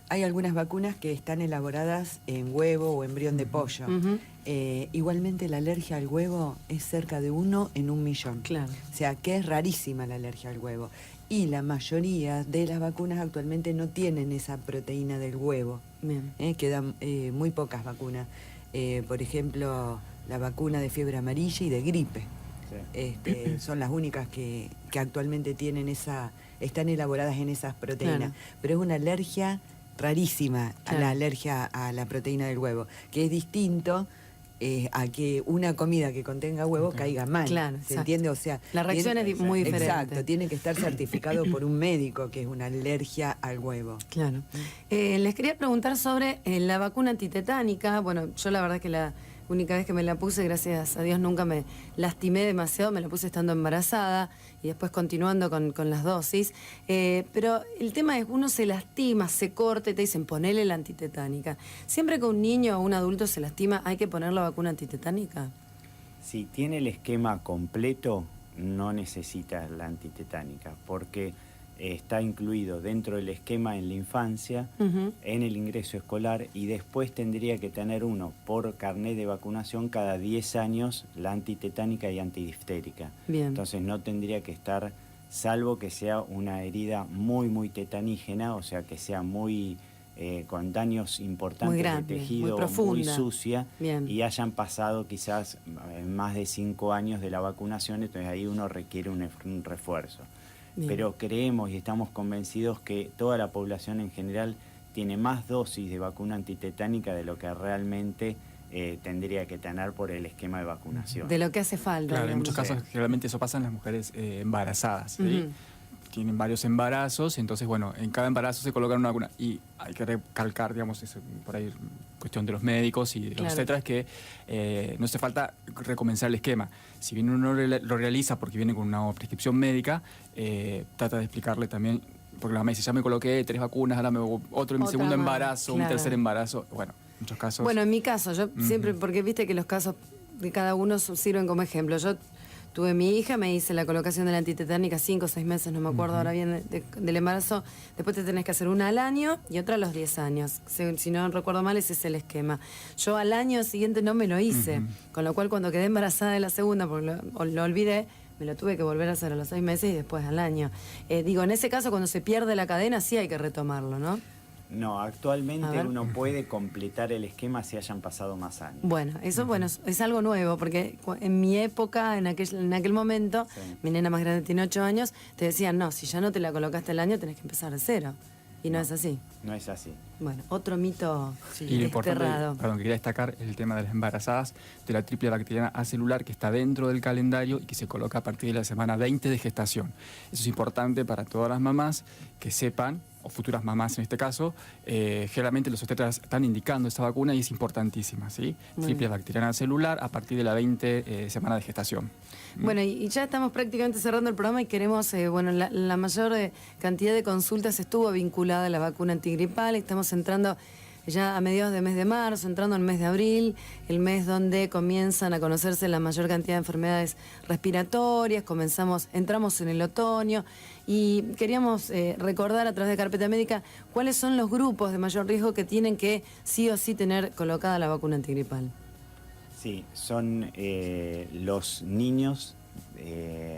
Hay algunas vacunas que están elaboradas en huevo o embrión de pollo. Igualmente la alergia al huevo es cerca de 1 en 1.000.000. Claro. O sea que es rarísima la alergia al huevo. Y la mayoría de las vacunas actualmente no tienen esa proteína del huevo. Bien. Quedan muy pocas vacunas. Por ejemplo, la vacuna de fiebre amarilla y de gripe. son las únicas que actualmente tienen están elaboradas en esas proteínas. Claro. Pero es una alergia rarísima, a la alergia a la proteína del huevo, que es distinto a que una comida que contenga huevo caiga mal. Claro, ¿se entiende? O sea, la reacción es muy diferente. Exacto, tiene que estar certificado por un médico que es una alergia al huevo. Claro. Les quería preguntar sobre la vacuna antitetánica. Bueno, yo la verdad que la única vez que me la puse, gracias a Dios, nunca me lastimé demasiado, me la puse estando embarazada y después continuando con las dosis. Pero el tema es, uno se lastima, se corta y te dicen, ponele la antitetánica. ¿Siempre que un niño o un adulto se lastima, hay que poner la vacuna antitetánica? Si tiene el esquema completo, no necesita la antitetánica, porque está incluido dentro del esquema en la infancia, en el ingreso escolar, y después tendría que tener uno por carnet de vacunación cada 10 años, la antitetánica y antidiftérica. Bien. Entonces no tendría que estar, salvo que sea una herida muy tetanígena, o sea que sea muy con daños importantes de tejido, muy sucia. Bien. Y hayan pasado quizás más de 5 años de la vacunación, entonces ahí uno requiere un refuerzo. Bien. Pero creemos y estamos convencidos que toda la población en general tiene más dosis de vacuna antitetánica de lo que realmente tendría que tener por el esquema de vacunación. De lo que hace falta. Claro, en muchos casos generalmente eso pasa en las mujeres embarazadas. ¿Sí? Tienen varios embarazos, entonces bueno, en cada embarazo se colocan una vacuna. Y hay que recalcar, digamos, eso, por ahí cuestión de los médicos y de los obstetras, que no hace falta recomenzar el esquema. Si bien uno lo realiza porque viene con una prescripción médica, trata de explicarle también, porque la mamá dice, ya me coloqué 3 vacunas, ahora me otro en mi segundo embarazo, un tercer embarazo. Bueno, en muchos casos... Bueno, en mi caso, yo siempre, porque viste que los casos de cada uno sirven como ejemplo. Yo tuve mi hija, me hice la colocación de la antitetánica 5 o 6 meses, no me acuerdo ahora bien del embarazo. Después te tenés que hacer una al año y otra a los 10 años. Si no recuerdo mal, ese es el esquema. Yo al año siguiente no me lo hice, con lo cual cuando quedé embarazada de la segunda, porque lo olvidé, me lo tuve que volver a hacer a los 6 meses y después al año. Digo, en ese caso, cuando se pierde la cadena, sí hay que retomarlo, ¿no? No, actualmente uno puede completar el esquema si hayan pasado más años. Bueno, eso es algo nuevo, porque en mi época, en aquel momento, mi nena más grande tiene 8 años, te decían, no, si ya no te la colocaste el año, tenés que empezar de cero. Y no es así. No es así. Bueno, otro mito y lo importante, quería destacar el tema de las embarazadas, de la triple bacteriana acelular, que está dentro del calendario y que se coloca a partir de la semana 20 de gestación. Eso es importante para todas las mamás que sepan, o futuras mamás en este caso, generalmente los obstetras están indicando esta vacuna y es importantísima, ¿sí? Triple bacteriana celular a partir de la 20 semana de gestación. Bueno, y ya estamos prácticamente cerrando el programa y queremos, la mayor cantidad de consultas estuvo vinculada a la vacuna antigripal. Estamos entrando ya a mediados del mes de marzo, entrando en el mes de abril, el mes donde comienzan a conocerse la mayor cantidad de enfermedades respiratorias, entramos en el otoño y queríamos recordar a través de Carpeta Médica cuáles son los grupos de mayor riesgo que tienen que sí o sí tener colocada la vacuna antigripal. Sí, son los niños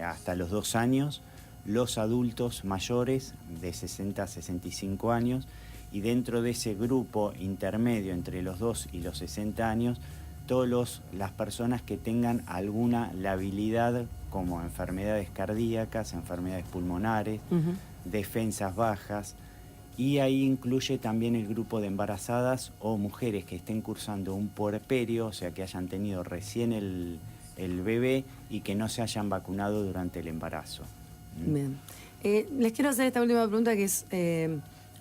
hasta los 2 años, los adultos mayores de 60 a 65 años, y dentro de ese grupo intermedio entre los 2 y los 60 años, todas las personas que tengan alguna labilidad como enfermedades cardíacas, enfermedades pulmonares, defensas bajas, y ahí incluye también el grupo de embarazadas o mujeres que estén cursando un puerperio, o sea que hayan tenido recién el bebé y que no se hayan vacunado durante el embarazo. Bien. Les quiero hacer esta última pregunta que es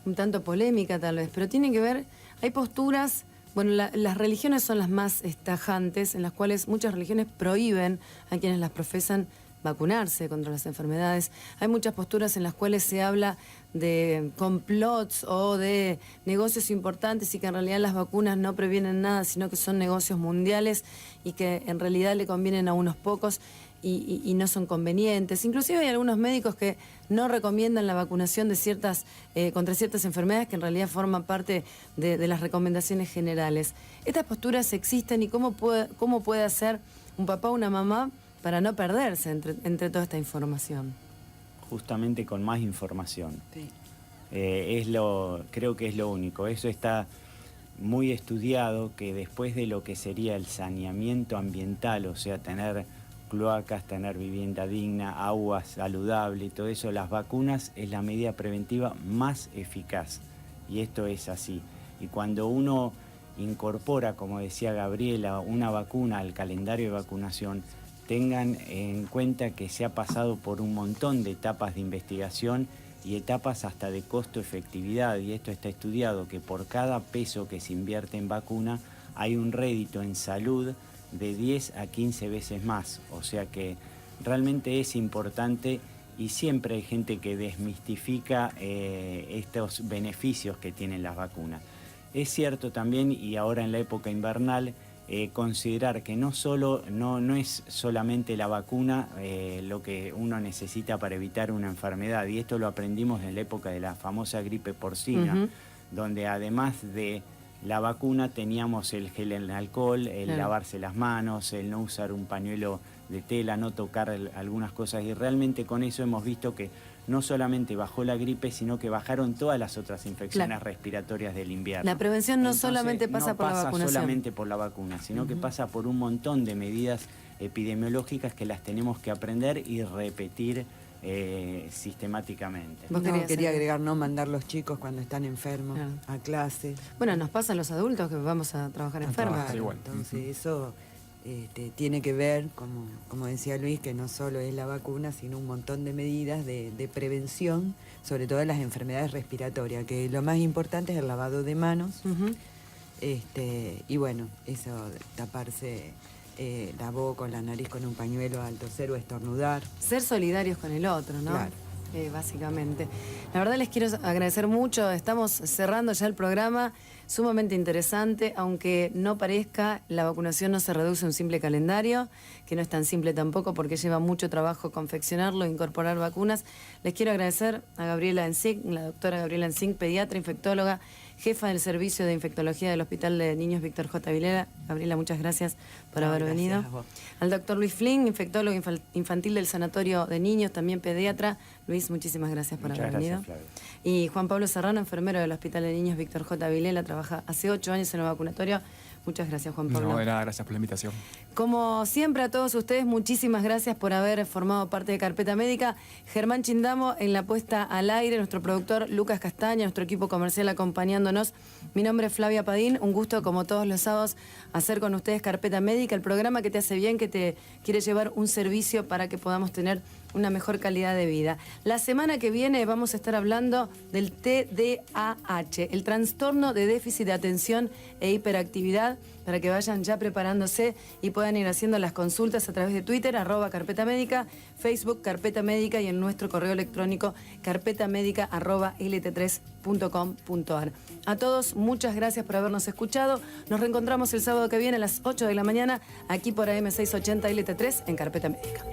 un tanto polémica tal vez, pero tiene que ver, hay posturas, bueno, las religiones son las más tajantes, en las cuales muchas religiones prohíben a quienes las profesan vacunarse contra las enfermedades. Hay muchas posturas en las cuales se habla de complots o de negocios importantes y que en realidad las vacunas no previenen nada, sino que son negocios mundiales y que en realidad le convienen a unos pocos y no son convenientes. Inclusive hay algunos médicos que no recomiendan la vacunación de contra ciertas enfermedades que en realidad forman parte de las recomendaciones generales. ¿Estas posturas existen y cómo puede hacer un papá o una mamá para no perderse entre toda esta información? Justamente con más información. Sí. Creo que es lo único. Eso está muy estudiado, que después de lo que sería el saneamiento ambiental, o sea, tener cloacas, tener vivienda digna, agua saludable, todo eso. Las vacunas es la medida preventiva más eficaz y esto es así. Y cuando uno incorpora, como decía Gabriela, una vacuna al calendario de vacunación, tengan en cuenta que se ha pasado por un montón de etapas de investigación y etapas hasta de costo-efectividad, y esto está estudiado, que por cada peso que se invierte en vacuna hay un rédito en salud de 10 a 15 veces más. O sea que realmente es importante y siempre hay gente que desmistifica estos beneficios que tienen las vacunas. Es cierto también, y ahora en la época invernal, considerar que no es solamente la vacuna lo que uno necesita para evitar una enfermedad, y esto lo aprendimos en la época de la famosa gripe porcina, donde además de la vacuna teníamos el gel en el alcohol, el lavarse las manos, el no usar un pañuelo de tela, no tocar algunas cosas, y realmente con eso hemos visto que no solamente bajó la gripe, sino que bajaron todas las otras infecciones respiratorias del invierno. La prevención no solamente pasa por la vacunación. No pasa solamente por la vacuna, sino que pasa por un montón de medidas epidemiológicas que las tenemos que aprender y repetir sistemáticamente. No, quería agregar no mandar los chicos cuando están enfermos a clase. Bueno, nos pasa a los adultos que vamos a trabajar enfermos. Entonces eso tiene que ver, como decía Luis, que no solo es la vacuna, sino un montón de medidas de prevención, sobre todo de las enfermedades respiratorias, que lo más importante es el lavado de manos, y bueno, eso, taparse la boca o la nariz con un pañuelo al toser o estornudar. Ser solidarios con el otro, ¿no? Claro. Básicamente. La verdad les quiero agradecer mucho, estamos cerrando ya el programa, sumamente interesante, aunque no parezca, la vacunación no se reduce a un simple calendario, que no es tan simple tampoco porque lleva mucho trabajo confeccionarlo, incorporar vacunas. Les quiero agradecer a Gabriela Ensink, la doctora Gabriela Ensink, pediatra, infectóloga, jefa del Servicio de Infectología del Hospital de Niños Víctor J. Vilela. Gabriela, muchas gracias por haber venido. Al doctor Luis Flynn, infectólogo infantil del Sanatorio de Niños, también pediatra. Luis, muchísimas gracias por haber venido. Flavio. Y Juan Pablo Serrano, enfermero del Hospital de Niños Víctor J. Vilela, trabaja hace 8 años en el vacunatorio. Muchas gracias, Juan Pablo. No, de nada, gracias por la invitación. Como siempre, a todos ustedes, muchísimas gracias por haber formado parte de Carpeta Médica. Germán Chindamo en la puesta al aire, nuestro productor Lucas Castaña, nuestro equipo comercial acompañándonos. Mi nombre es Flavia Padín, un gusto como todos los sábados hacer con ustedes Carpeta Médica, el programa que te hace bien, que te quiere llevar un servicio para que podamos tener una mejor calidad de vida. La semana que viene vamos a estar hablando del TDAH, el trastorno de déficit de atención e hiperactividad, para que vayan ya preparándose y puedan ir haciendo las consultas a través de Twitter, @Carpeta Médica, Facebook Carpeta Médica y en nuestro correo electrónico carpetamédica@lt3.com.ar. A todos, muchas gracias por habernos escuchado. Nos reencontramos el sábado que viene a las 8 de la mañana aquí por AM680 LT3 en Carpeta Médica.